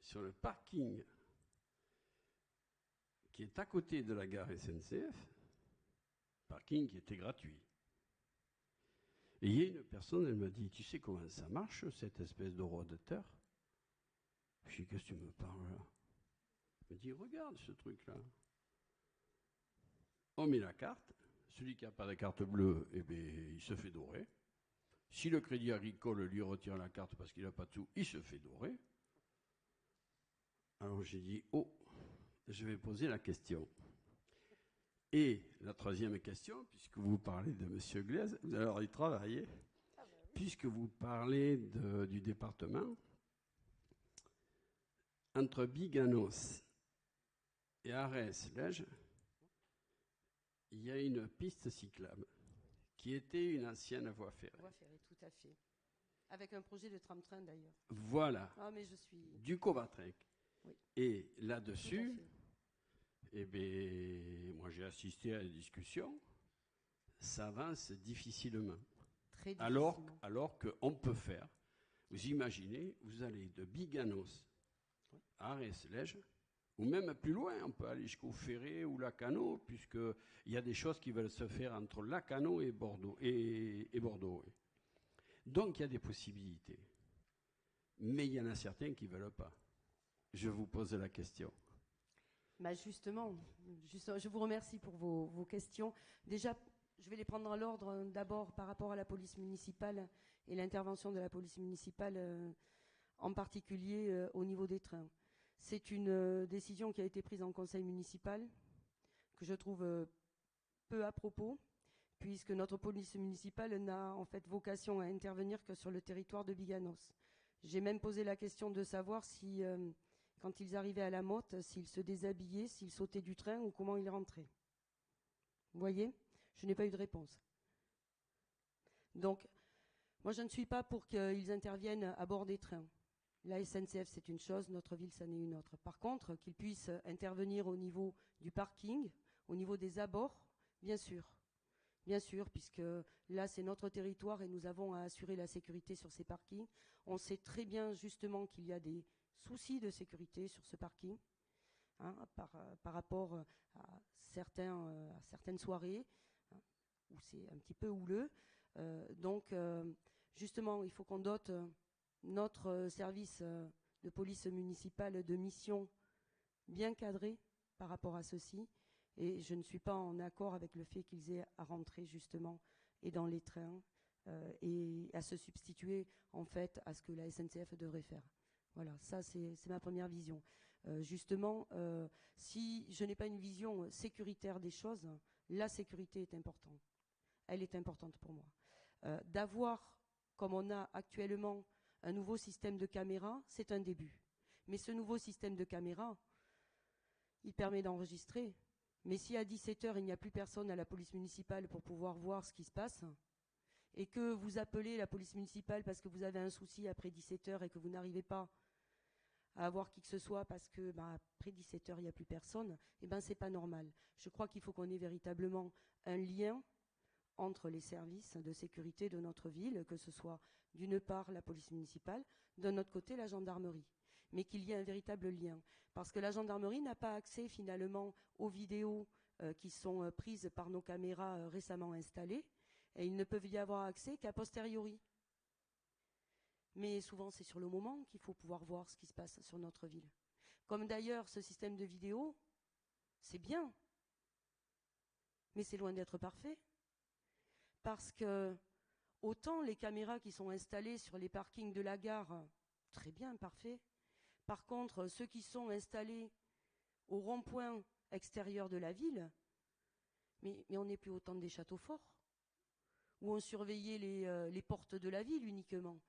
sur le parking qui est à côté de la gare SNCF, parking qui était gratuit. Et il y a une personne, elle m'a dit, tu sais comment ça marche, cette espèce de roi de terre? Je dis, qu'est-ce que tu me parles là? Elle me dit, regarde ce truc-là. On met la carte, celui qui n'a pas de carte bleue, eh bien, il se fait dorer. Si le Crédit Agricole lui retire la carte parce qu'il n'a pas de sous, il se fait dorer. Alors j'ai dit, oh, je vais poser la question. Et la troisième question, puisque vous parlez de M. Glaise, vous allez y travailler, puisque vous parlez du département, entre Biganos et Arès-Lège, il y a une piste cyclable qui était une ancienne voie ferrée. Voie ferrée, tout à fait. Avec un projet de tram-train d'ailleurs. Voilà. Ah, mais je suis... Du Covatrec. Oui. Et là-dessus, eh bien, moi j'ai assisté à la discussion, ça avance difficilement. Très difficilement. Alors qu'on peut faire, vous imaginez, vous allez de Biganos à Arès-Lège, ou même plus loin, on peut aller jusqu'au Ferré ou Lacanau, puisqu'il y a des choses qui veulent se faire entre Lacanau et Bordeaux. Oui. Donc il y a des possibilités. Mais il y en a certains qui ne veulent pas. Je vous pose la question. Bah justement, je vous remercie pour vos questions. Déjà, je vais les prendre dans l'ordre. D'abord, par rapport à la police municipale et l'intervention de la police municipale, en particulier au niveau des trains. C'est une décision qui a été prise en conseil municipal, que je trouve peu à propos, puisque notre police municipale n'a en fait vocation à intervenir que sur le territoire de Biganos. J'ai même posé la question de savoir si, quand ils arrivaient à la Motte, s'ils se déshabillaient, s'ils sautaient du train ou comment ils rentraient. Vous voyez ? Je n'ai pas eu de réponse. Donc, moi je ne suis pas pour qu'ils interviennent à bord des trains. La SNCF c'est une chose, notre ville ça n'est une autre. Par contre, qu'ils puissent intervenir au niveau du parking, au niveau des abords, bien sûr. Bien sûr, puisque là c'est notre territoire et nous avons à assurer la sécurité sur ces parkings. On sait très bien justement qu'il y a des soucis de sécurité sur ce parking, hein, par rapport à certaines soirées, hein, où c'est un petit peu houleux. Donc justement, il faut qu'on dote notre service de police municipale de missions bien cadrées par rapport à ceci. Et je ne suis pas en accord avec le fait qu'ils aient à rentrer justement et dans les trains et à se substituer en fait à ce que la SNCF devrait faire. Voilà, ça c'est ma première vision. Justement, si je n'ai pas une vision sécuritaire des choses, la sécurité est importante. Elle est importante pour moi. D'avoir, comme on a actuellement, un nouveau système de caméra, c'est un début. Mais ce nouveau système de caméra, il permet d'enregistrer. Mais si à 17h, il n'y a plus personne à la police municipale pour pouvoir voir ce qui se passe, et que vous appelez la police municipale parce que vous avez un souci après 17h et que vous n'arrivez pas à avoir qui que ce soit parce que après 17h, il n'y a plus personne, eh ben c'est pas normal. Je crois qu'il faut qu'on ait véritablement un lien entre les services de sécurité de notre ville, que ce soit d'une part la police municipale, d'un autre côté la gendarmerie, mais qu'il y ait un véritable lien. Parce que la gendarmerie n'a pas accès finalement aux vidéos qui sont prises par nos caméras récemment installées, et ils ne peuvent y avoir accès qu'à posteriori. Mais souvent c'est sur le moment qu'il faut pouvoir voir ce qui se passe sur notre ville. Comme d'ailleurs ce système de vidéo, c'est bien, mais c'est loin d'être parfait. Parce que autant les caméras qui sont installées sur les parkings de la gare, très bien, parfait. Par contre, ceux qui sont installés au rond-point extérieur de la ville, mais on n'est plus au temps des châteaux forts, où on surveillait les portes de la ville uniquement.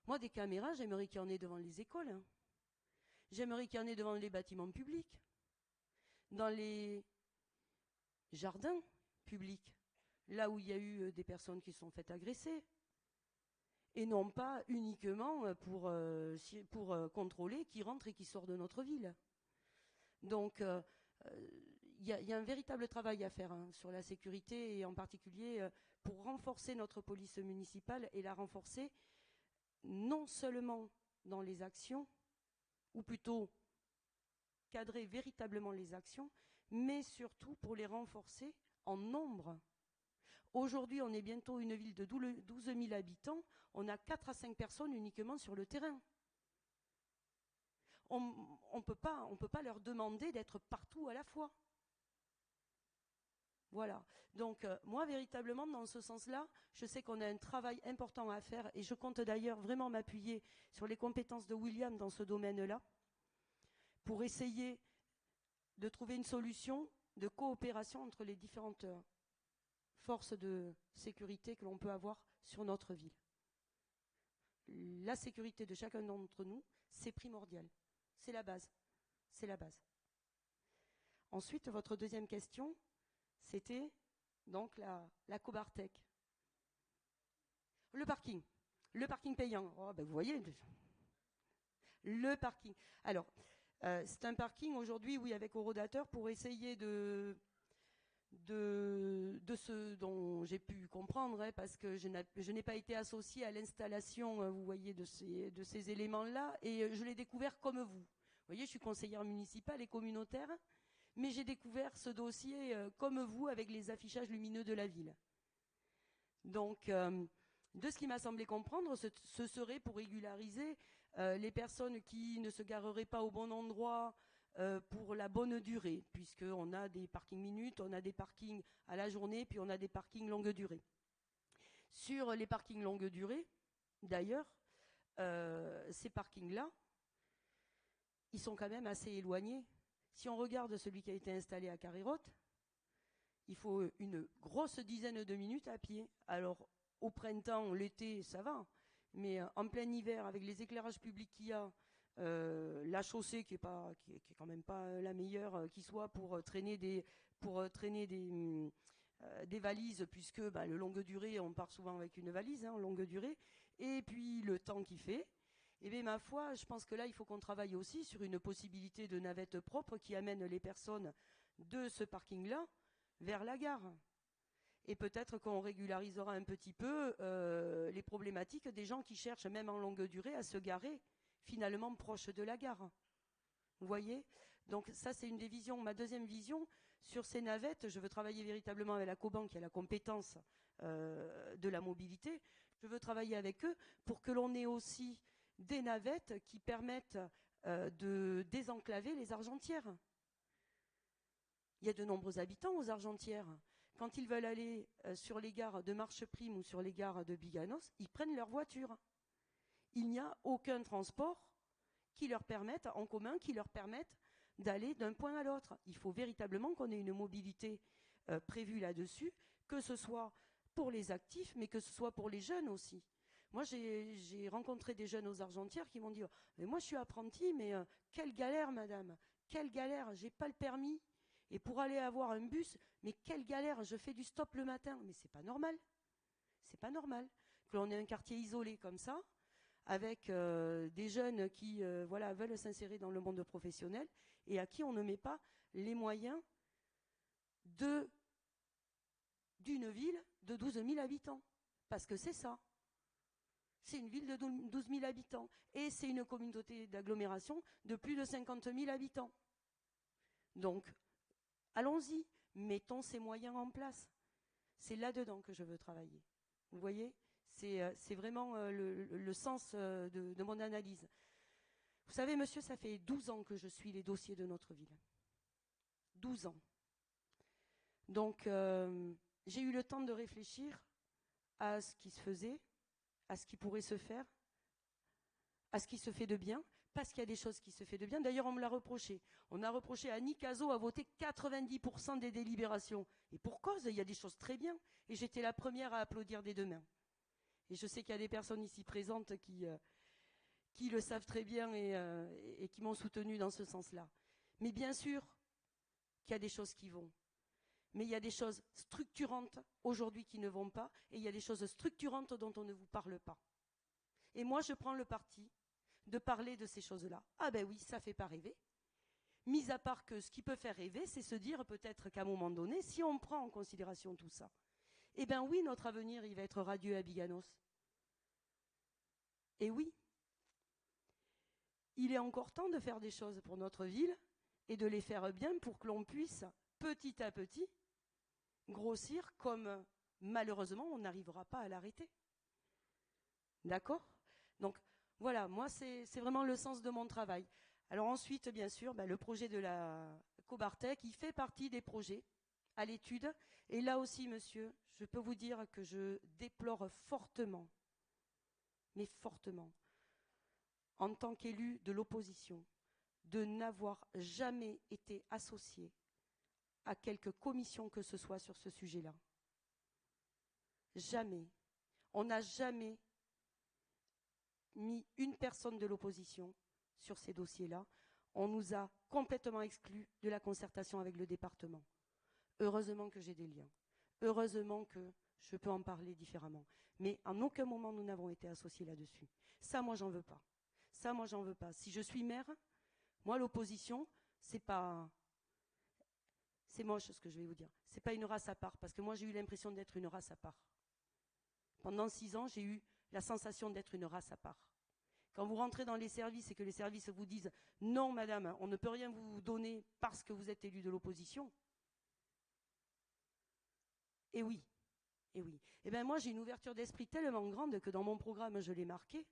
Moi, des caméras, j'aimerais qu'il y en ait devant les écoles. Hein. J'aimerais qu'il y en ait devant les bâtiments publics, dans les jardins publics, là où il y a eu des personnes qui se sont faites agresser. Et non pas uniquement pour contrôler qui rentre et qui sort de notre ville. Donc, il y a un véritable travail à faire sur la sécurité et en particulier pour renforcer notre police municipale et la renforcer non seulement dans les actions, ou plutôt cadrer véritablement les actions, mais surtout pour les renforcer en nombre. Aujourd'hui, on est bientôt une ville de 12 000 habitants, on a 4 à 5 personnes uniquement sur le terrain. On ne peut pas leur demander d'être partout à la fois. Voilà. Donc, moi, véritablement, dans ce sens-là, je sais qu'on a un travail important à faire et je compte d'ailleurs vraiment m'appuyer sur les compétences de William dans ce domaine-là pour essayer de trouver une solution de coopération entre les différentes forces de sécurité que l'on peut avoir sur notre ville. La sécurité de chacun d'entre nous, c'est primordial. C'est la base. C'est la base. Ensuite, votre deuxième question, c'était donc la Cobartec. Le parking. Le parking payant. Oh, ben vous voyez, le parking. Alors, c'est un parking aujourd'hui, oui, avec horodateur pour essayer de ce dont j'ai pu comprendre, hein, parce que je n'ai pas été associée à l'installation, vous voyez, de ces éléments-là, et je l'ai découvert comme vous. Vous voyez, je suis conseillère municipale et communautaire, mais j'ai découvert ce dossier comme vous, avec les affichages lumineux de la ville. Donc, de ce qui m'a semblé comprendre, ce serait pour régulariser les personnes qui ne se gareraient pas au bon endroit, pour la bonne durée, puisqu'on a des parkings minutes, on a des parkings à la journée, puis on a des parkings longue durée. Sur les parkings longue durée, d'ailleurs, ces parkings-là, ils sont quand même assez éloignés. Si on regarde celui qui a été installé à Carré-Roth, il faut une grosse dizaine de minutes à pied. Alors, au printemps, l'été, ça va. Mais en plein hiver, avec les éclairages publics qu'il y a, la chaussée qui est quand même pas la meilleure qui soit pour traîner des valises, puisque le longue durée, on part souvent avec une valise en longue durée, et puis le temps qu'il fait, et bien ma foi, je pense que là, il faut qu'on travaille aussi sur une possibilité de navette propre qui amène les personnes de ce parking-là vers la gare. Et peut-être qu'on régularisera un petit peu les problématiques des gens qui cherchent, même en longue durée, à se garer finalement proche de la gare. Vous voyez? Donc ça, c'est une des visions. Ma deuxième vision, sur ces navettes, je veux travailler véritablement avec la Coban qui a la compétence de la mobilité. Je veux travailler avec eux pour que l'on ait aussi des navettes qui permettent de désenclaver les Argentières. Il y a de nombreux habitants aux Argentières. Quand ils veulent aller sur les gares de Marcheprime ou sur les gares de Biganos, ils prennent leur voiture. Il n'y a aucun transport qui leur permette, en commun, qui leur permette d'aller d'un point à l'autre. Il faut véritablement qu'on ait une mobilité prévue là-dessus, que ce soit pour les actifs, mais que ce soit pour les jeunes aussi. Moi, j'ai rencontré des jeunes aux Argentières qui m'ont dit « Mais moi, je suis apprenti, mais quelle galère, madame, quelle galère, j'ai pas le permis. Et pour aller avoir un bus, mais quelle galère, je fais du stop le matin. » Mais c'est pas normal. C'est pas normal que l'on ait un quartier isolé comme ça, avec des jeunes qui veulent s'insérer dans le monde professionnel et à qui on ne met pas les moyens d'une ville de 12 000 habitants. Parce que c'est ça. C'est une ville de 12 000 habitants. Et c'est une communauté d'agglomération de plus de 50 000 habitants. Donc, allons-y, mettons ces moyens en place. C'est là-dedans que je veux travailler. Vous voyez ? C'est vraiment le sens de mon analyse. Vous savez, monsieur, ça fait 12 ans que je suis les dossiers de notre ville. 12 ans. Donc, j'ai eu le temps de réfléchir à ce qui se faisait, à ce qui pourrait se faire, à ce qui se fait de bien, parce qu'il y a des choses qui se fait de bien. D'ailleurs, on me l'a reproché. On a reproché à Annie Cazot à voter 90% des délibérations. Et pour cause, il y a des choses très bien. Et j'étais la première à applaudir des deux mains. Et je sais qu'il y a des personnes ici présentes qui le savent très bien et qui m'ont soutenu dans ce sens-là. Mais bien sûr qu'il y a des choses qui vont. Mais il y a des choses structurantes aujourd'hui qui ne vont pas, et il y a des choses structurantes dont on ne vous parle pas. Et moi, je prends le parti de parler de ces choses-là. Ah ben oui, ça fait pas rêver. Mis à part que ce qui peut faire rêver, c'est se dire peut-être qu'à un moment donné, si on prend en considération tout ça, eh bien oui, notre avenir, il va être radieux à Biganos. Et oui, il est encore temps de faire des choses pour notre ville et de les faire bien pour que l'on puisse, petit à petit, grossir comme, malheureusement, on n'arrivera pas à l'arrêter. D'accord ? Donc, voilà, moi, c'est vraiment le sens de mon travail. Alors ensuite, bien sûr, le projet de la Cobartec, il fait partie des projets à l'étude. Et là aussi, monsieur, je peux vous dire que je déplore fortement, mais fortement, en tant qu'élu de l'opposition, de n'avoir jamais été associé à quelque commission que ce soit sur ce sujet-là. Jamais. On n'a jamais mis une personne de l'opposition sur ces dossiers-là. On nous a complètement exclus de la concertation avec le département. Heureusement que j'ai des liens. Heureusement que je peux en parler différemment. Mais en aucun moment nous n'avons été associés là-dessus. Ça, moi, j'en veux pas. Ça, moi, j'en veux pas. Si je suis maire, moi, l'opposition, c'est pas... C'est moche ce que je vais vous dire. C'est pas une race à part, parce que moi, j'ai eu l'impression d'être une race à part. Pendant 6 ans, j'ai eu la sensation d'être une race à part. Quand vous rentrez dans les services et que les services vous disent « Non, madame, on ne peut rien vous donner parce que vous êtes élu de l'opposition », et oui, et oui. Eh bien moi, j'ai une ouverture d'esprit tellement grande que dans mon programme, je l'ai marqué.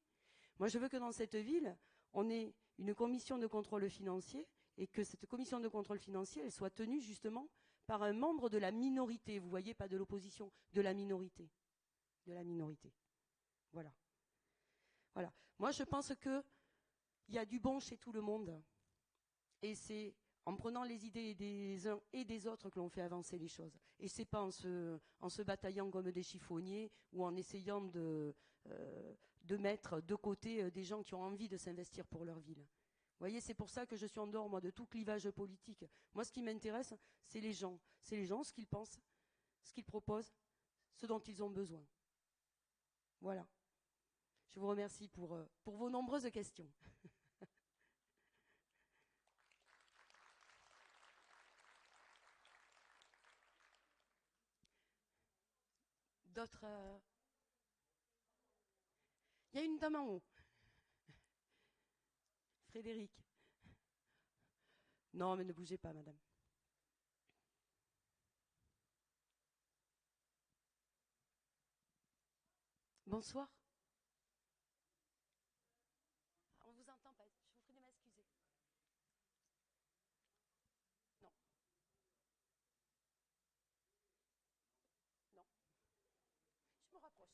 Moi, je veux que dans cette ville, on ait une commission de contrôle financier et que cette commission de contrôle financier, elle soit tenue justement par un membre de la minorité. Vous voyez, pas de l'opposition, de la minorité. De la minorité. Voilà. Voilà. Moi, je pense qu'il y a du bon chez tout le monde. Et c'est en prenant les idées des uns et des autres que l'on fait avancer les choses. Et c'est pas en se bataillant comme des chiffonniers ou en essayant de mettre de côté des gens qui ont envie de s'investir pour leur ville. Vous voyez, c'est pour ça que je suis en dehors, moi, de tout clivage politique. Moi, ce qui m'intéresse, c'est les gens. C'est les gens, ce qu'ils pensent, ce qu'ils proposent, ce dont ils ont besoin. Voilà. Je vous remercie pour vos nombreuses questions. D'autres... Il y a une dame en haut. Frédéric. Non, mais ne bougez pas, madame. Bonsoir. On vous entend pas. Je vous prie de m'excuser. Non. Non. Je me rapproche.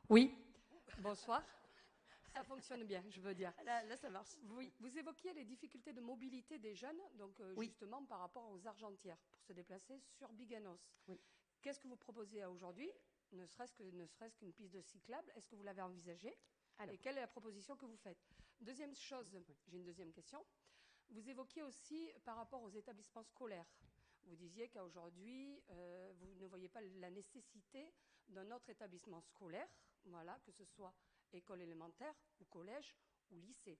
Oui, bonsoir. Ça fonctionne bien, je veux dire. Là, ça marche. Oui, vous évoquiez les difficultés de mobilité des jeunes, donc Oui. justement par rapport aux Argentières, pour se déplacer sur Biganos. Oui. Qu'est-ce que vous proposez à aujourd'hui, ne serait-ce qu'une piste de cyclable? Est-ce que vous l'avez envisagée? Et quelle est la proposition que vous faites? Deuxième chose, j'ai une deuxième question. Vous évoquiez aussi par rapport aux établissements scolaires. Vous disiez qu'à aujourd'hui, vous ne voyez pas la nécessité d'un autre établissement scolaire, voilà, que ce soit école élémentaire ou collège ou lycée.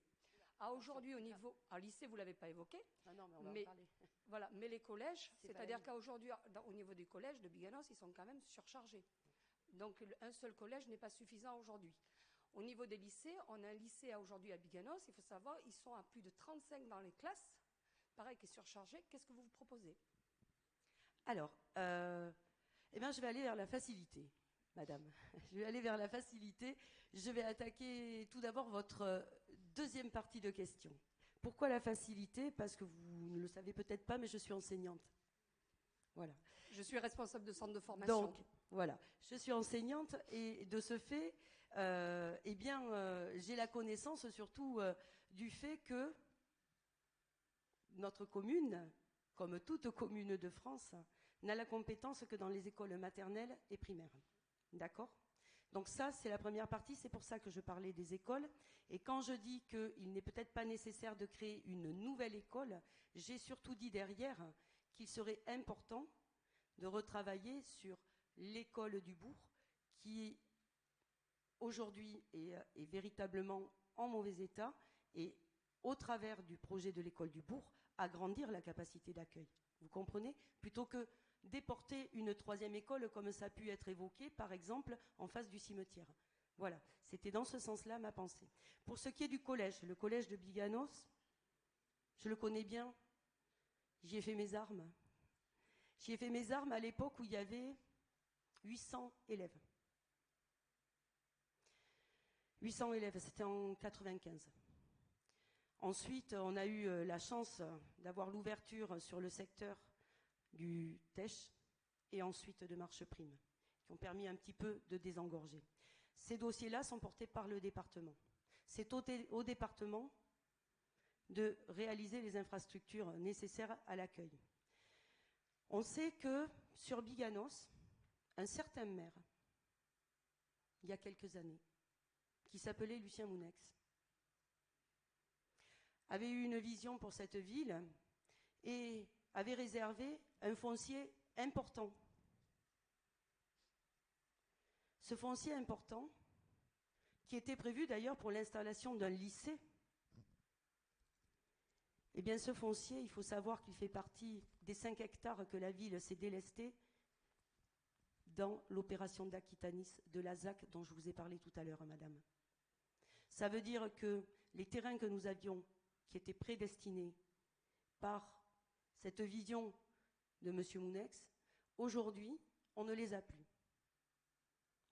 À aujourd'hui, au niveau... Alors, lycée, vous ne l'avez pas évoqué. Ah non, mais on va en parler. Voilà, mais les collèges, c'est-à-dire pareil. qu'à aujourd'hui, au niveau des collèges de Biganos, ils sont quand même surchargés. Donc, un seul collège n'est pas suffisant aujourd'hui. Au niveau des lycées, on a un lycée aujourd'hui à Biganos, il faut savoir, ils sont à plus de 35 dans les classes, pareil, qui est surchargé. Qu'est-ce que vous proposez? Alors, eh bien, je vais aller vers la facilité, madame. Je vais aller vers la facilité. Je vais attaquer tout d'abord votre deuxième partie de question. Pourquoi la facilité? Parce que vous ne le savez peut-être pas, mais je suis enseignante. Voilà. Je suis responsable de centre de formation. Donc, voilà. Je suis enseignante et de ce fait, eh bien, j'ai la connaissance surtout du fait que notre commune, comme toute commune de France, n'a la compétence que dans les écoles maternelles et primaires. D'accord? Donc ça, c'est la première partie, c'est pour ça que je parlais des écoles. Et quand je dis qu'il n'est peut-être pas nécessaire de créer une nouvelle école, j'ai surtout dit derrière qu'il serait important de retravailler sur l'école du bourg, qui aujourd'hui est véritablement en mauvais état, et au travers du projet de l'école du bourg, agrandir la capacité d'accueil. Vous comprenez? Plutôt que déporter une troisième école comme ça a pu être évoqué, par exemple, en face du cimetière. Voilà, c'était dans ce sens-là ma pensée. Pour ce qui est du collège, le collège de Biganos, je le connais bien, j'y ai fait mes armes. J'y ai fait mes armes à l'époque où il y avait 800 élèves. 800 élèves, c'était en 95. Ensuite, on a eu la chance d'avoir l'ouverture sur le secteur du Tech et ensuite de Marche Prime, qui ont permis un petit peu de désengorger. Ces dossiers-là sont portés par le département. C'est au département de réaliser les infrastructures nécessaires à l'accueil. On sait que sur Biganos, un certain maire, il y a quelques années, qui s'appelait Lucien Mounex, avait eu une vision pour cette ville et avait réservé un foncier important. Ce foncier important, qui était prévu d'ailleurs pour l'installation d'un lycée, eh bien ce foncier, il faut savoir qu'il fait partie des 5 hectares que la ville s'est délestés dans l'opération d'Aquitanis de la ZAC dont je vous ai parlé tout à l'heure, madame. Ça veut dire que les terrains que nous avions, qui étaient prédestinés par cette vision de M. Mounex, aujourd'hui, on ne les a plus.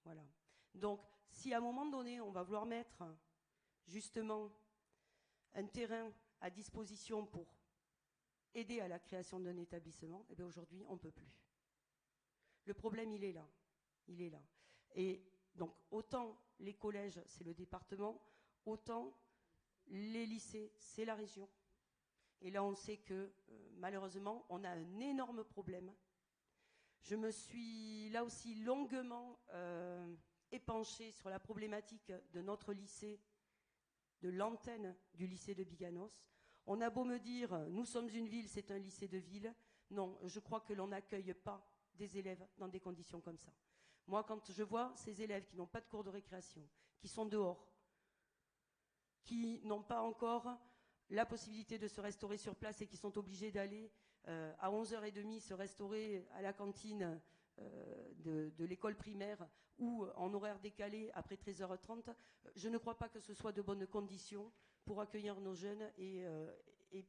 Voilà. Donc, si à un moment donné, on va vouloir mettre justement un terrain à disposition pour aider à la création d'un établissement, eh bien aujourd'hui, on ne peut plus. Le problème, il est là. Il est là. Et donc, autant les collèges, c'est le département, autant les lycées, c'est la région. Et là, on sait que, malheureusement, on a un énorme problème. Je me suis, là aussi, longuement épanchée sur la problématique de notre lycée, de l'antenne du lycée de Biganos. On a beau me dire, nous sommes une ville, c'est un lycée de ville. Non, je crois que l'on n'accueille pas des élèves dans des conditions comme ça. Moi, quand je vois ces élèves qui n'ont pas de cours de récréation, qui sont dehors, qui n'ont pas encore la possibilité de se restaurer sur place et qui sont obligés d'aller à 11h30 se restaurer à la cantine de l'école primaire ou en horaire décalé après 13h30, je ne crois pas que ce soit de bonnes conditions pour accueillir nos jeunes et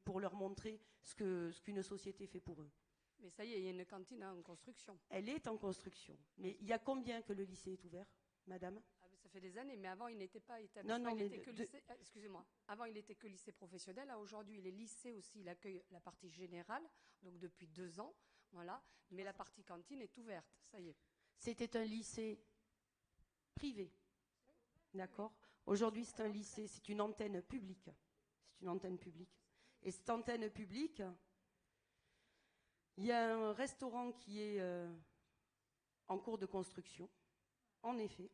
pour leur montrer ce qu'une société fait pour eux. Mais ça y est, il y a une cantine en construction. Elle est en construction. Mais il y a combien que le lycée est ouvert, madame ? Ça fait des années, mais avant, il n'était pas établissement. Non, il était que lycée. Excusez-moi. Avant, il n'était que lycée professionnel. Aujourd'hui, il est lycée aussi. Il accueille la partie générale, donc depuis 2 ans. Voilà. Mais la partie cantine est ouverte. Ça y est. C'était un lycée privé. D'accord ? Aujourd'hui, c'est un lycée, c'est une antenne publique. C'est une antenne publique. Et cette antenne publique, il y a un restaurant qui est en cours de construction. En effet.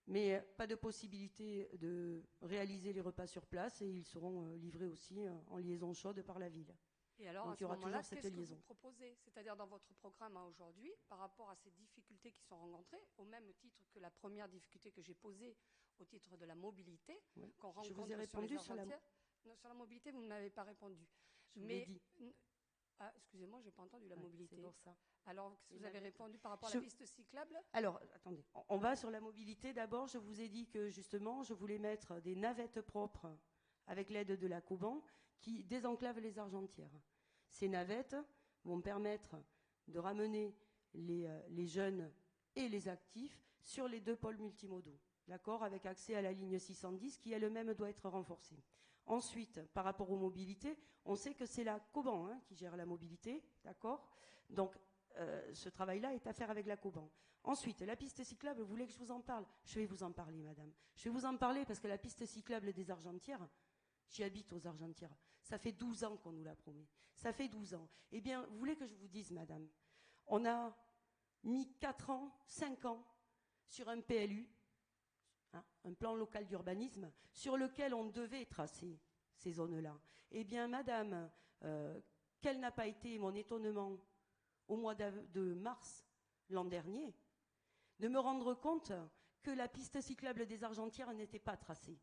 Mais pas de possibilité de réaliser les repas sur place et ils seront livrés aussi en liaison chaude par la ville. Et alors, donc, à ce moment-là, qu'est-ce que liaison. vous proposez ? C'est-à-dire dans votre programme aujourd'hui, par rapport à ces difficultés qui sont rencontrées, au même titre que la première difficulté que j'ai posée au titre de la mobilité, oui. qu'on rencontre je vous ai répondu sur la... Non, sur la mobilité, vous ne m'avez pas répondu. Je vous l'ai dit. Ah, excusez-moi, je n'ai pas entendu la mobilité. C'est pour ça. Alors, qu'est-ce que vous avez répondu par rapport à la piste cyclable ? Alors, attendez, on va sur la mobilité. D'abord, je vous ai dit que justement, je voulais mettre des navettes propres avec l'aide de la Coban qui désenclavent les Argentières. Ces navettes vont permettre de ramener les jeunes et les actifs sur les 2 pôles multimodaux, d'accord, avec accès à la ligne 610 qui elle-même doit être renforcée. Ensuite, par rapport aux mobilités, on sait que c'est la Coban qui gère la mobilité, d'accord. Donc, ce travail-là est à faire avec la Coban. Ensuite, la piste cyclable, vous voulez que je vous en parle ? Je vais vous en parler, madame. Je vais vous en parler parce que la piste cyclable des Argentières, j'y habite aux Argentières. Ça fait 12 ans qu'on nous la promet. Ça fait 12 ans. Eh bien, vous voulez que je vous dise, madame, on a mis 4 ans, 5 ans sur un PLU, un plan local d'urbanisme, sur lequel on devait tracer ces zones-là. Eh bien, madame, quel n'a pas été mon étonnement au mois de mars l'an dernier, de me rendre compte que la piste cyclable des Argentières n'était pas tracée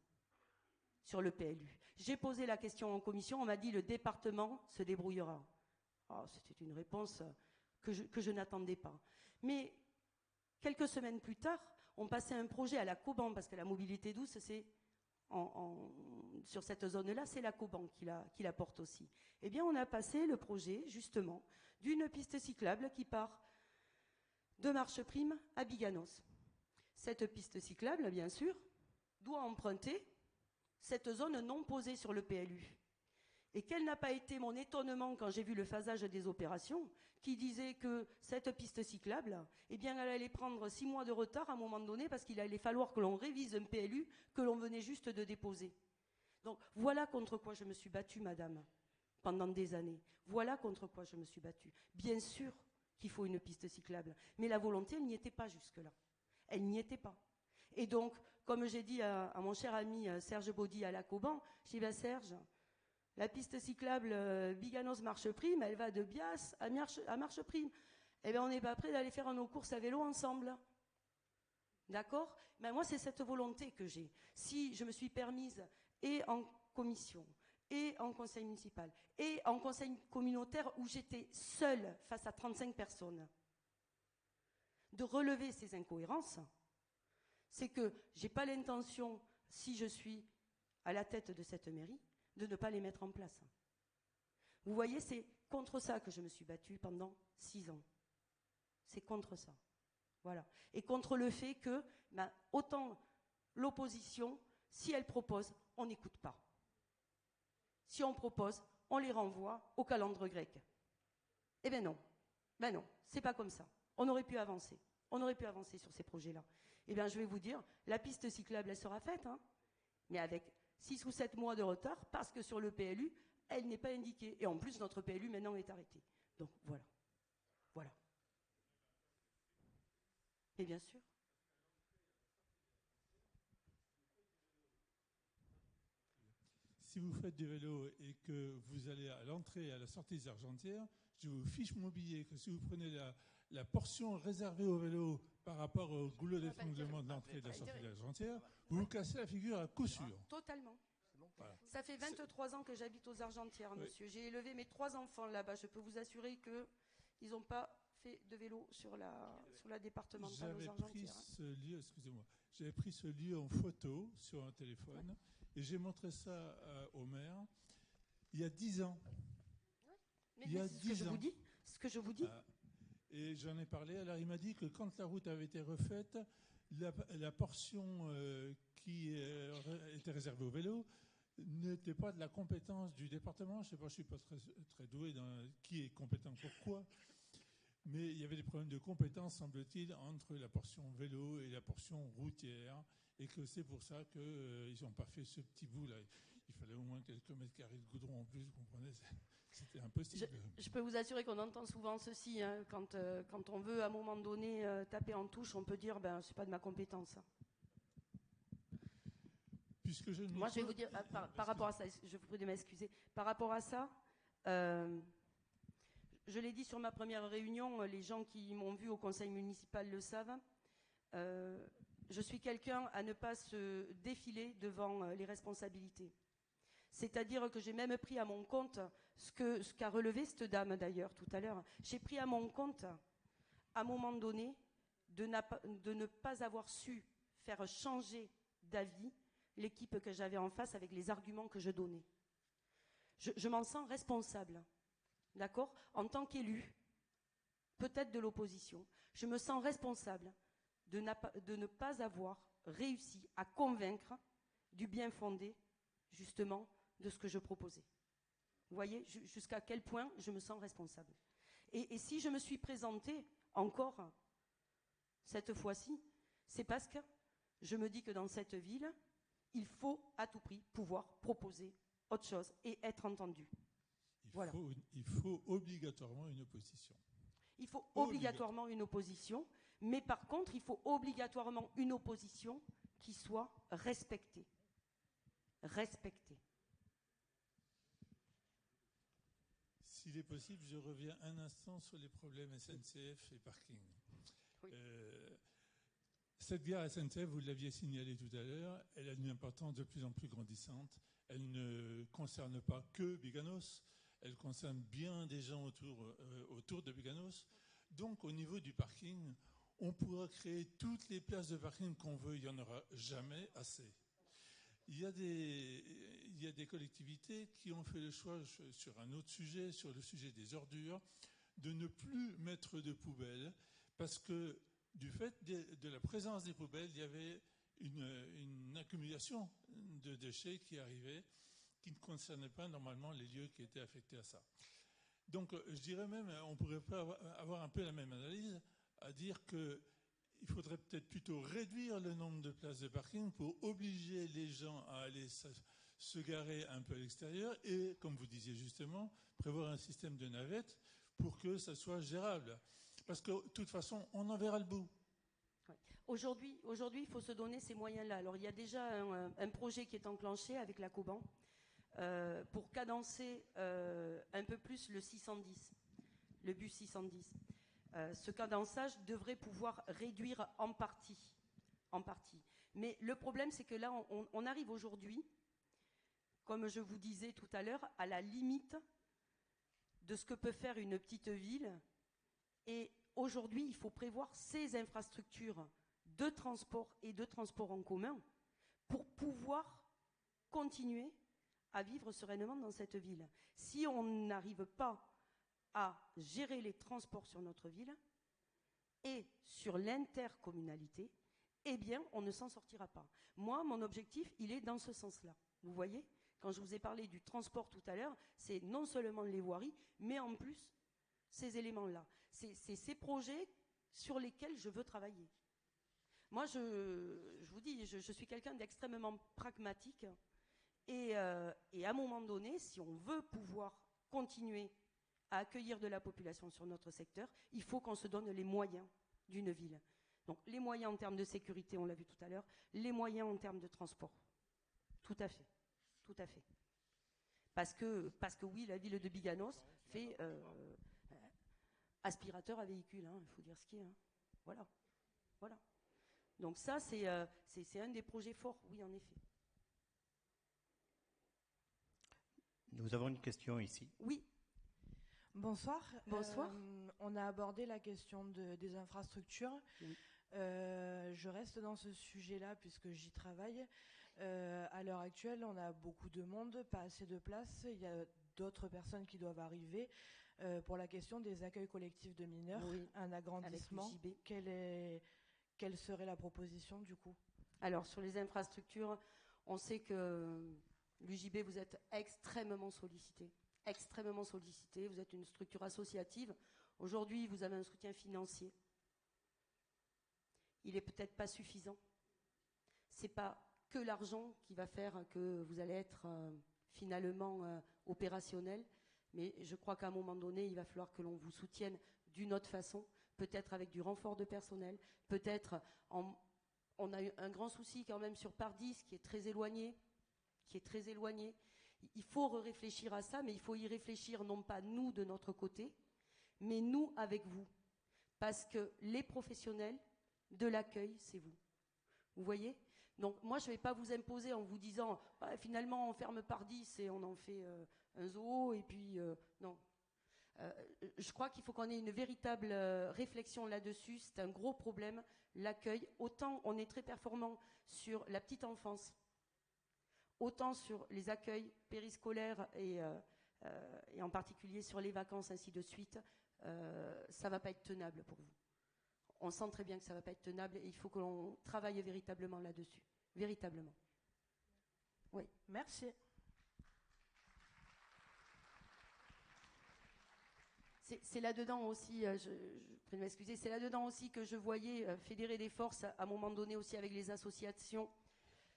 sur le PLU. J'ai posé la question en commission, on m'a dit le département se débrouillera. Oh, c'était une réponse que je n'attendais pas. Mais quelques semaines plus tard, on passait un projet à la Coban, parce que la mobilité douce, c'est sur cette zone-là, c'est la Coban qui la porte aussi. Eh bien, on a passé le projet, justement, d'une piste cyclable qui part de Marcheprime à Biganos. Cette piste cyclable, bien sûr, doit emprunter cette zone non posée sur le PLU. Et quel n'a pas été mon étonnement quand j'ai vu le phasage des opérations qui disait que cette piste cyclable, eh bien, elle allait prendre 6 mois de retard à un moment donné parce qu'il allait falloir que l'on révise un PLU que l'on venait juste de déposer. Donc, voilà contre quoi je me suis battue, madame, pendant des années. Voilà contre quoi je me suis battue. Bien sûr qu'il faut une piste cyclable, mais la volonté, elle n'y était pas jusque-là. Elle n'y était pas. Et donc, comme j'ai dit à mon cher ami Serge Baudy à la Coban, j'ai dit, ben Serge, la piste cyclable Biganos-Marcheprime, elle va de Bias à Marcheprime. Eh bien, on n'est pas prêt d'aller faire nos courses à vélo ensemble. D'accord ? Mais moi, c'est cette volonté que j'ai. Si je me suis permise, et en commission, et en conseil municipal, et en conseil communautaire, où j'étais seule face à 35 personnes, de relever ces incohérences, c'est que je n'ai pas l'intention, si je suis à la tête de cette mairie, de ne pas les mettre en place. Vous voyez, c'est contre ça que je me suis battue pendant 6 ans. C'est contre ça. Voilà. Et contre le fait que, autant l'opposition, si elle propose, on n'écoute pas. Si on propose, on les renvoie au calendre grec. Eh bien non, c'est pas comme ça. On aurait pu avancer. On aurait pu avancer sur ces projets-là. Eh bien, je vais vous dire, la piste cyclable, elle sera faite, hein, mais avec 6 ou 7 mois de retard, parce que sur le PLU, elle n'est pas indiquée. Et en plus, notre PLU, maintenant, est arrêté. Donc, voilà. Voilà. Et bien sûr. Si vous faites du vélo et que vous allez à l'entrée et à la sortie des Argentières, je vous fiche mon billet que si vous prenez la portion réservée au vélo par rapport au goulot d'étranglement de l'entrée et de la sortie des Argentières, vous vous cassez la figure à coup sûr. Totalement. Voilà. Ça fait 23 ans que j'habite aux Argentières, monsieur. J'ai élevé mes 3 enfants là-bas. Je peux vous assurer qu'ils n'ont pas fait de vélo sur la départementale aux Argentières. J'avais pris ce lieu en photo sur un téléphone et j'ai montré ça au maire il y a 10 ans. Mais c'est ce que je vous dis. Et j'en ai parlé. Alors il m'a dit que quand la route avait été refaite, la portion qui était réservée au vélo n'était pas de la compétence du département. Je ne sais pas, je ne suis pas très doué dans qui est compétent pourquoi. Mais il y avait des problèmes de compétence, semble-t-il, entre la portion vélo et la portion routière. Et que c'est pour ça qu'ils n'ont pas fait ce petit bout-là. Il fallait au moins quelques mètres carrés de goudron en plus, vous comprenez, c'était impossible. Je peux vous assurer qu'on entend souvent ceci. Hein, quand on veut, à un moment donné, taper en touche, on peut dire « c'est pas de ma compétence ». Puisque je Moi, je vais vous dire, par rapport à ça, je vous prie de m'excuser, par rapport à ça, je l'ai dit sur ma première réunion, les gens qui m'ont vu au conseil municipal le savent, je suis quelqu'un à ne pas se défiler devant les responsabilités. C'est-à-dire que j'ai même pris à mon compte ce qu'a relevé cette dame d'ailleurs tout à l'heure. J'ai pris à mon compte, à un moment donné, de ne pas avoir su faire changer d'avis l'équipe que j'avais en face avec les arguments que je donnais. Je m'en sens responsable, d'accord ? En tant qu'élu, peut-être de l'opposition, je me sens responsable de ne pas avoir réussi à convaincre du bien fondé, justement, de ce que je proposais. Vous voyez jusqu'à quel point je me sens responsable. Et si je me suis présentée encore cette fois-ci, c'est parce que je me dis que dans cette ville, il faut à tout prix pouvoir proposer autre chose et être entendu. Il faut obligatoirement une opposition. Il faut obligatoirement une opposition, mais par contre, il faut obligatoirement une opposition qui soit respectée. Respectée. S'il est possible, je reviens un instant sur les problèmes SNCF et parking. Oui. Cette gare SNCF, vous l'aviez signalé tout à l'heure, elle a une importance de plus en plus grandissante. Elle ne concerne pas que Biganos, elle concerne bien des gens autour de Biganos. Donc au niveau du parking, on pourra créer toutes les places de parking qu'on veut, il n'y en aura jamais assez. Il y a des collectivités qui ont fait le choix, sur un autre sujet, sur le sujet des ordures, de ne plus mettre de poubelles parce que du fait de la présence des poubelles, il y avait une accumulation de déchets qui arrivait, qui ne concernait pas normalement les lieux qui étaient affectés à ça. Donc je dirais même, on pourrait pas avoir un peu la même analyse, à dire qu'il faudrait peut-être plutôt réduire le nombre de places de parking pour obliger les gens à aller se garer un peu à l'extérieur et, comme vous disiez justement, prévoir un système de navettes pour que ça soit gérable. Parce que, de toute façon, on en verra le bout. Ouais. Aujourd'hui, il faut se donner ces moyens-là. Alors, il y a déjà un projet qui est enclenché avec la Coban pour cadencer un peu plus le 610, le bus 610. Ce cadençage devrait pouvoir réduire en partie. Mais le problème, c'est que là, on arrive aujourd'hui, comme je vous disais tout à l'heure, à la limite de ce que peut faire une petite ville. Et aujourd'hui, il faut prévoir ces infrastructures de transport et de transport en commun pour pouvoir continuer à vivre sereinement dans cette ville. Si on n'arrive pas à gérer les transports sur notre ville et sur l'intercommunalité, eh bien, on ne s'en sortira pas. Moi, mon objectif, il est dans ce sens-là. Vous voyez ? Quand je vous ai parlé du transport tout à l'heure, c'est non seulement les voiries, mais en plus ces éléments-là. C'est ces projets sur lesquels je veux travailler. Moi, je vous dis, je suis quelqu'un d'extrêmement pragmatique et à un moment donné, si on veut pouvoir continuer à accueillir de la population sur notre secteur, il faut qu'on se donne les moyens d'une ville. Donc les moyens en termes de sécurité, on l'a vu tout à l'heure, les moyens en termes de transport. Tout à fait. Tout à fait. Parce que oui, la ville de Biganos fait aspirateur à véhicule, il faut dire ce qui est. Voilà. Voilà. Donc ça, c'est un des projets forts, oui, en effet. Nous avons une question ici. Oui. Bonsoir. Bonsoir. On a abordé la question des infrastructures. Oui. Je reste dans ce sujet-là puisque j'y travaille. À l'heure actuelle, on a beaucoup de monde, pas assez de place. Il y a d'autres personnes qui doivent arriver. Pour la question des accueils collectifs de mineurs, oui, un agrandissement, quelle serait la proposition du coup? Alors, sur les infrastructures, on sait que l'UJB, vous êtes extrêmement sollicité. Extrêmement sollicité. Vous êtes une structure associative. Aujourd'hui, vous avez un soutien financier. Il n'est peut-être pas suffisant. Ce n'est pas que l'argent qui va faire que vous allez être finalement opérationnel. Mais je crois qu'à un moment donné, il va falloir que l'on vous soutienne d'une autre façon, peut-être avec du renfort de personnel, peut-être on a eu un grand souci quand même sur Pardis, qui est très éloigné. Il faut réfléchir à ça, mais il faut y réfléchir non pas nous de notre côté, mais nous avec vous. Parce que les professionnels de l'accueil, c'est vous. Vous voyez ? Donc moi, je ne vais pas vous imposer en vous disant finalement on ferme Pardis et on en fait un zoo, et puis non. Je crois qu'il faut qu'on ait une véritable réflexion là-dessus. C'est un gros problème, l'accueil. Autant on est très performant sur la petite enfance, autant sur les accueils périscolaires et en particulier sur les vacances, ainsi de suite, ça ne va pas être tenable pour vous. On sent très bien que ça ne va pas être tenable et il faut que l'on travaille véritablement là-dessus. Véritablement. Oui. Merci. C'est là-dedans aussi, je prie de m'excuser, c'est là-dedans aussi que je voyais fédérer des forces à un moment donné aussi avec les associations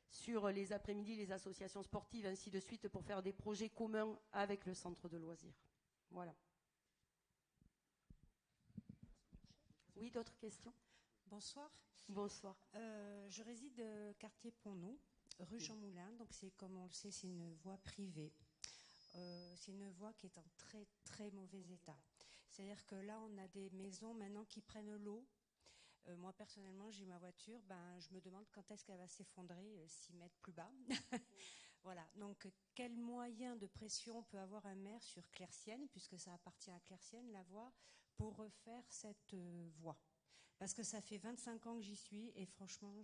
sur les après-midi, les associations sportives, ainsi de suite, pour faire des projets communs avec le centre de loisirs. Voilà. Oui, d'autres questions? Bonsoir. Bonsoir. Je réside quartier Pont-Nou, rue Jean Moulin. Donc c'est, comme on le sait, c'est une voie privée. C'est une voie qui est en très très mauvais état. C'est-à-dire que là, on a des maisons maintenant qui prennent l'eau. Moi personnellement, j'ai ma voiture. Je me demande quand est-ce qu'elle va s'effondrer 6 mètres plus bas. Voilà. Donc quel moyen de pression peut avoir un maire sur Claircienne, puisque ça appartient à Claircienne, la voie, pour refaire cette voie? Parce que ça fait 25 ans que j'y suis et franchement,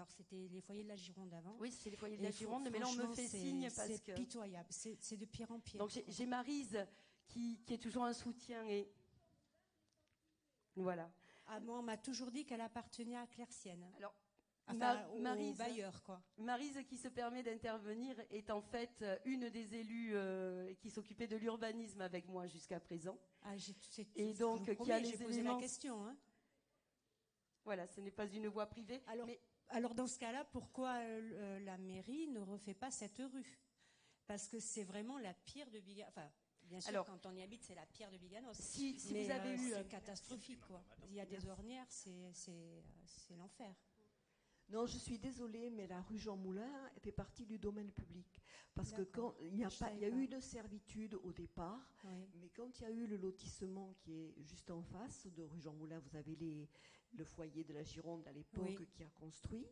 c'était les foyers de la Gironde avant. Oui, c'est les foyers de la Gironde, mais là on me fait signe parce que c'est pitoyable, c'est de pire en pire. Donc j'ai Maryse qui est toujours un soutien et voilà. Moi, on m'a toujours dit qu'elle appartenait à Claircienne. Alors, Maryse, au bailleur, quoi. Maryse qui se permet d'intervenir est en fait une des élus qui s'occupait de l'urbanisme avec moi jusqu'à présent. Et donc qui a les éléments. Posé la question, hein. Voilà, ce n'est pas une voie privée. Alors dans ce cas-là, pourquoi la mairie ne refait pas cette rue? Parce que c'est vraiment la pire de Biganos. Enfin, bien sûr, quand on y habite, c'est la pire de Biganos. Si vous avez eu... C'est catastrophique, quoi. Il y a des ornières, c'est l'enfer. Non, je suis désolée, mais la rue Jean Moulin fait partie du domaine public. Parce que quand il y a eu une servitude au départ, oui. Mais quand il y a eu le lotissement qui est juste en face de rue Jean Moulin, vous avez le foyer de la Gironde à l'époque, oui. Qui a construit.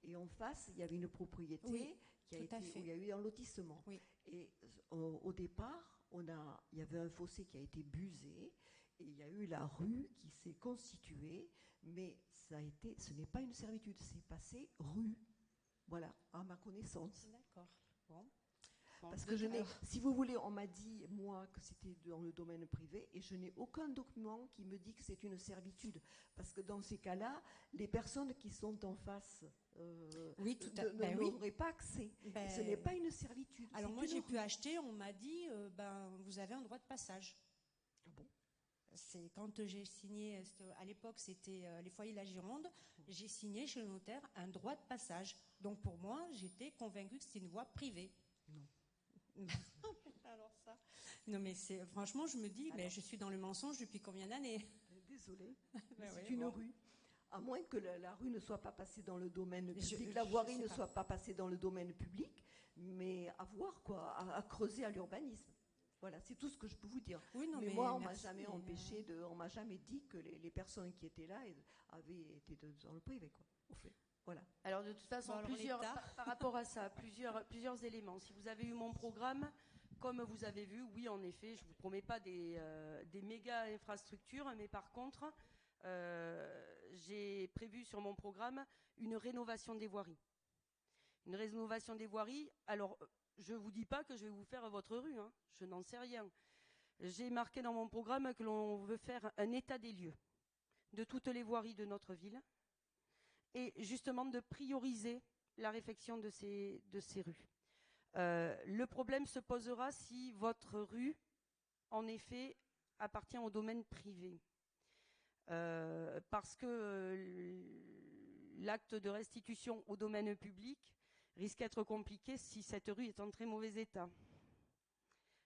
Et en face, il y avait une propriété, oui, où il y a eu un lotissement. Oui. Et au départ, il y avait un fossé qui a été busé. Et il y a eu la rue qui s'est constituée, mais ce n'est pas une servitude, c'est passé rue. Voilà, à ma connaissance. D'accord. Bon. Parce que si vous voulez, on m'a dit, moi, que c'était dans le domaine privé, et je n'ai aucun document qui me dit que c'est une servitude. Parce que dans ces cas-là, les personnes qui sont en face n'auraient pas accès. Ce n'est pas une servitude. Alors moi, j'ai pu acheter, on m'a dit, vous avez un droit de passage. Ah bon? C'est quand j'ai signé, à l'époque c'était les foyers de la Gironde, j'ai signé chez le notaire un droit de passage. Donc pour moi, j'étais convaincue que c'était une voie privée. Non. Alors ça. Non mais franchement, je me dis, mais je suis dans le mensonge depuis combien d'années? Désolée, c'est une rue. À moins que la rue ne soit pas passée dans le domaine public, la voirie ne soit pas passée dans le domaine public, mais à voir quoi, à creuser à l'urbanisme. Voilà, c'est tout ce que je peux vous dire. Oui, non, mais moi, on m'a jamais empêché on m'a jamais dit que les personnes qui étaient là avaient été dans le privé, quoi. Au fait, voilà. Alors de toute façon, par rapport à ça, plusieurs éléments. Si vous avez eu mon programme, comme vous avez vu, oui, en effet, je ne vous promets pas des méga infrastructures, mais par contre, j'ai prévu sur mon programme une rénovation des voiries. Une rénovation des voiries, alors je ne vous dis pas que je vais vous faire votre rue, hein, je n'en sais rien. J'ai marqué dans mon programme que l'on veut faire un état des lieux de toutes les voiries de notre ville et justement de prioriser la réfection de ces rues. Le problème se posera si votre rue, en effet, appartient au domaine privé. Parce que l'acte de restitution au domaine public risque d'être compliqué si cette rue est en très mauvais état.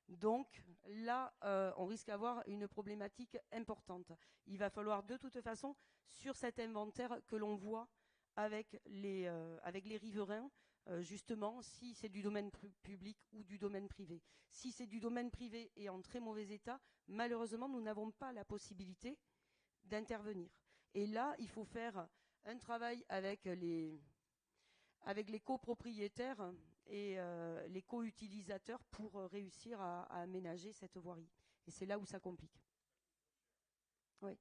Donc là, on risque d'avoir une problématique importante. Il va falloir de toute façon, sur cet inventaire que l'on voit avec les riverains, justement, si c'est du domaine public ou du domaine privé. Si c'est du domaine privé et en très mauvais état, malheureusement, nous n'avons pas la possibilité d'intervenir. Et là, il faut faire un travail avec les copropriétaires et les co-utilisateurs pour réussir à aménager cette voirie. Et c'est là où ça complique. Oui.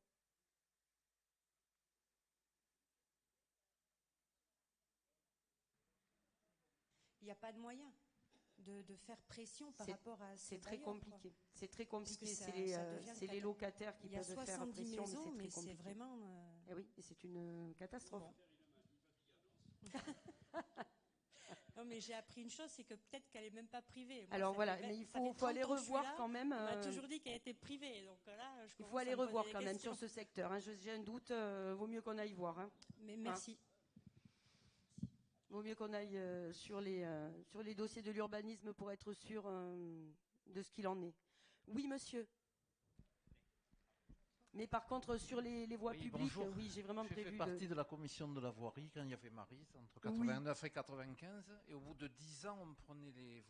Il n'y a pas de moyen de faire pression par rapport à ces C'est très compliqué. C'est très compliqué. C'est les locataires qui peuvent faire pression, maisons, mais c'est vraiment... Et oui, et c'est une catastrophe. Bon. Non, mais j'ai appris une chose, c'est que peut-être qu'elle n'est même pas privée. Moi, alors voilà, mais il faut aller revoir quand même. On m'a toujours dit qu'elle était privée, donc là, il faut aller revoir quand même sur ce secteur. Hein. J'ai un doute, vaut mieux qu'on aille voir. Hein. Mais merci. Vaut mieux qu'on aille sur les dossiers de l'urbanisme pour être sûr de ce qu'il en est. Oui, monsieur. Mais par contre, sur les voies publiques, bonjour. Oui, j'ai vraiment prévu. J'ai fait partie de la commission de la voirie quand il y avait Maryse, entre 89 et 95. Et au bout de 10 ans, on prenait les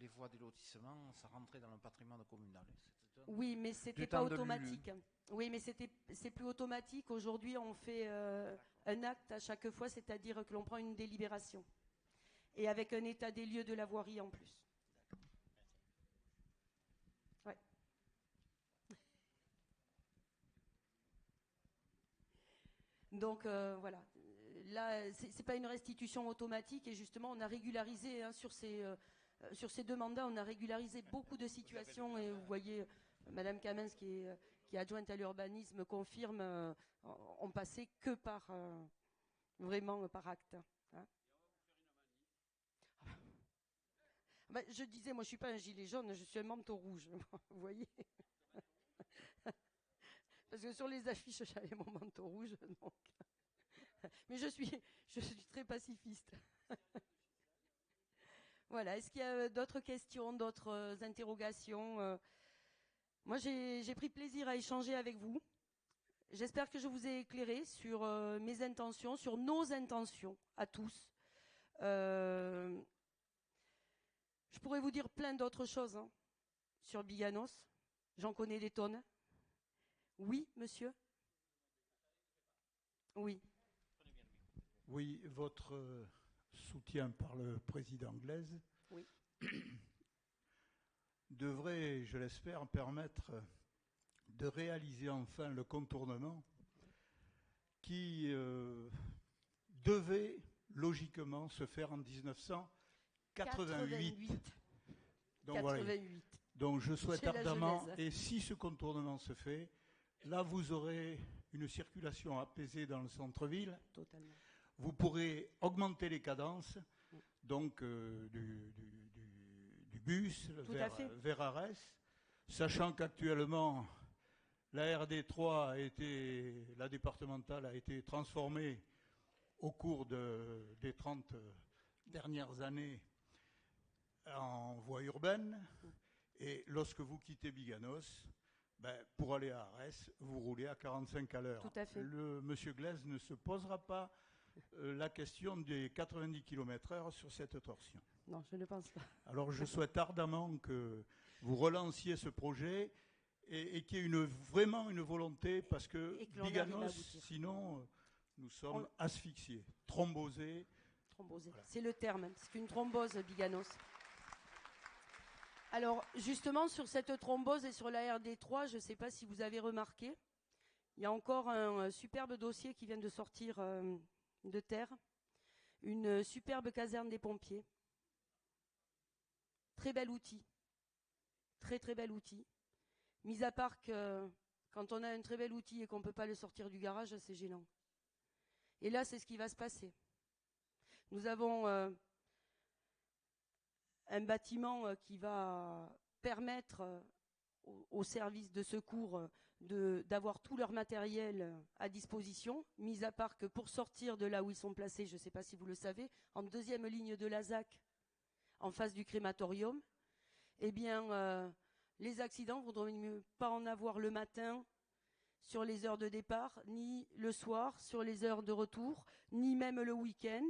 voies des lotissements, ça rentrait dans le patrimoine communal. Oui, mais c'était pas automatique. Oui, mais c'est plus automatique. Aujourd'hui, on fait un acte à chaque fois, c'est-à-dire que l'on prend une délibération. Et avec un état des lieux de la voirie en plus. Ouais. Donc voilà, là c'est pas une restitution automatique et justement on a régularisé sur ces 2 mandats, on a régularisé beaucoup de situations et vous voyez Madame Kamens qui est adjointe à l'urbanisme confirme, on passait que par vraiment par acte. Hein. Ben, je disais, moi je suis pas un gilet jaune, je suis un manteau rouge, vous voyez. Parce que sur les affiches, j'avais mon manteau rouge, donc. Mais je suis très pacifiste. Voilà. Est-ce qu'il y a d'autres questions, d'autres interrogations? Moi, j'ai pris plaisir à échanger avec vous. J'espère que je vous ai éclairé sur mes intentions, sur nos intentions à tous. Je pourrais vous dire plein d'autres choses hein, sur Biganos. J'en connais des tonnes. Oui, monsieur? Oui. Oui, votre soutien par le président Glaise oui. devrait, je l'espère, permettre de réaliser enfin le contournement qui devait logiquement se faire en 1988. Donc, 88. voilà. Donc je souhaite Chez la ardemment, Genèse. et si ce contournement se fait, là vous aurez une circulation apaisée dans le centre-ville. Totalement. Vous pourrez augmenter les cadences, donc du bus vers Arès, sachant qu'actuellement la RD3 la départementale a été transformée au cours des 30 dernières années en voie urbaine. Et lorsque vous quittez Biganos, pour aller à Arès, vous roulez à 45 à l'heure. Tout à fait. Monsieur Glaise ne se posera pas la question des 90 km/h sur cette torsion. Non, je ne pense pas. Alors je souhaite ardemment que vous relanciez ce projet et qu'il y ait vraiment une volonté, parce que Biganos, sinon, nous sommes asphyxiés, thrombosés. Thrombosés, voilà. C'est le terme, c'est une thrombose, Biganos. Alors, justement, sur cette thrombose et sur la RD3, je ne sais pas si vous avez remarqué, il y a encore un superbe dossier qui vient de sortir de terre, une superbe caserne des pompiers. Très bel outil, très très bel outil. Mis à part que quand on a un très bel outil et qu'on ne peut pas le sortir du garage, c'est gênant. Et là, c'est ce qui va se passer. Nous avons un bâtiment qui va permettre aux services de secours d'avoir tout leur matériel à disposition, mis à part que pour sortir de là où ils sont placés, je ne sais pas si vous le savez, en deuxième ligne de la ZAC, en face du crématorium, eh bien, les accidents, il ne vaudrait mieux pas en avoir le matin sur les heures de départ, ni le soir sur les heures de retour, ni même le week-end,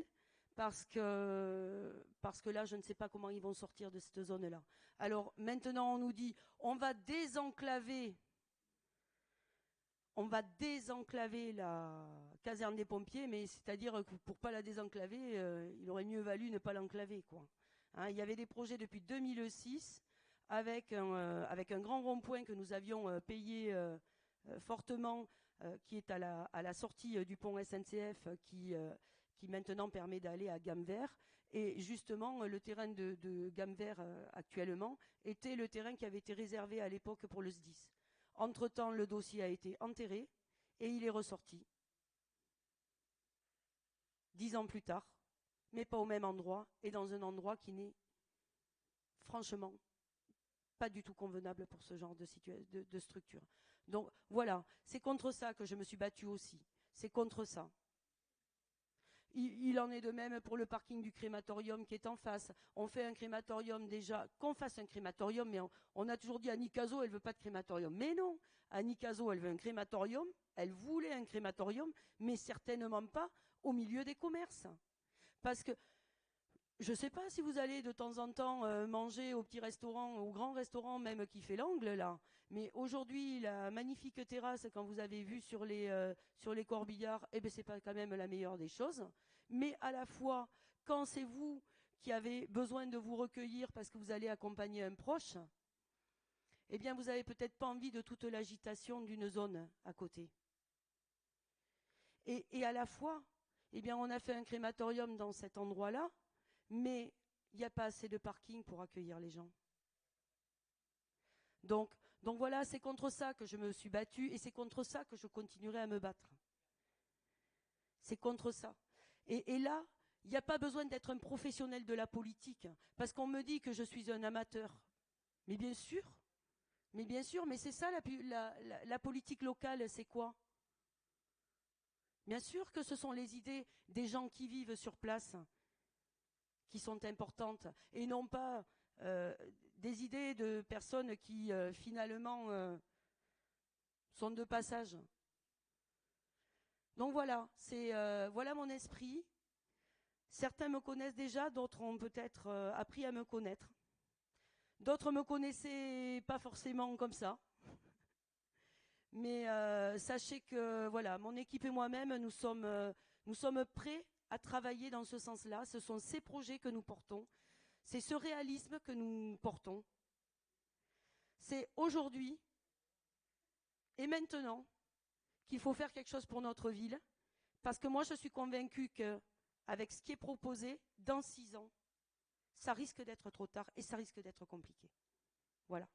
parce que là, je ne sais pas comment ils vont sortir de cette zone-là. Alors, maintenant, on nous dit, on va désenclaver la caserne des pompiers, mais c'est-à-dire que pour ne pas la désenclaver, il aurait mieux valu ne pas l'enclaver, quoi. Hein, il y avait des projets depuis 2006 avec un grand rond-point que nous avions payé fortement, qui est à la sortie du pont SNCF, qui maintenant permet d'aller à Gamme-Vert. Et justement, le terrain de Gamme-Vert actuellement était le terrain qui avait été réservé à l'époque pour le SDIS. Entre-temps, le dossier a été enterré et il est ressorti. 10 ans plus tard, mais pas au même endroit, et dans un endroit qui n'est franchement pas du tout convenable pour ce genre de structure. Donc voilà, c'est contre ça que je me suis battue aussi. C'est contre ça. Il en est de même pour le parking du crématorium qui est en face. On fait un crématorium déjà, qu'on fasse un crématorium, mais on a toujours dit Annie Cazot, elle veut pas de crématorium. Mais non, Annie Cazot, elle veut un crématorium, elle voulait un crématorium, mais certainement pas au milieu des commerces. Parce que, je ne sais pas si vous allez de temps en temps manger au petit restaurant, au grand restaurant même qui fait l'angle là, mais aujourd'hui, la magnifique terrasse, quand vous avez vu sur les corbillards, eh ben, c'est pas quand même la meilleure des choses. Mais à la fois, quand c'est vous qui avez besoin de vous recueillir parce que vous allez accompagner un proche, eh bien, vous n'avez peut-être pas envie de toute l'agitation d'une zone à côté. Et à la fois, eh bien, on a fait un crématorium dans cet endroit-là, mais il n'y a pas assez de parking pour accueillir les gens. Donc voilà, c'est contre ça que je me suis battue et c'est contre ça que je continuerai à me battre. C'est contre ça. Et là, il n'y a pas besoin d'être un professionnel de la politique, parce qu'on me dit que je suis un amateur. Mais bien sûr, mais c'est ça la politique locale, c'est quoi? Bien sûr que ce sont les idées des gens qui vivent sur place qui sont importantes, et non pas des idées de personnes qui finalement sont de passage. Donc voilà, voilà mon esprit. Certains me connaissent déjà, d'autres ont peut-être appris à me connaître. D'autres me connaissaient pas forcément comme ça. Mais sachez que voilà, mon équipe et moi-même, nous sommes prêts à travailler dans ce sens-là. Ce sont ces projets que nous portons. C'est ce réalisme que nous portons. C'est aujourd'hui et maintenant qu'il faut faire quelque chose pour notre ville. Parce que moi, je suis convaincue qu'avec ce qui est proposé, dans 6 ans, ça risque d'être trop tard et ça risque d'être compliqué. Voilà.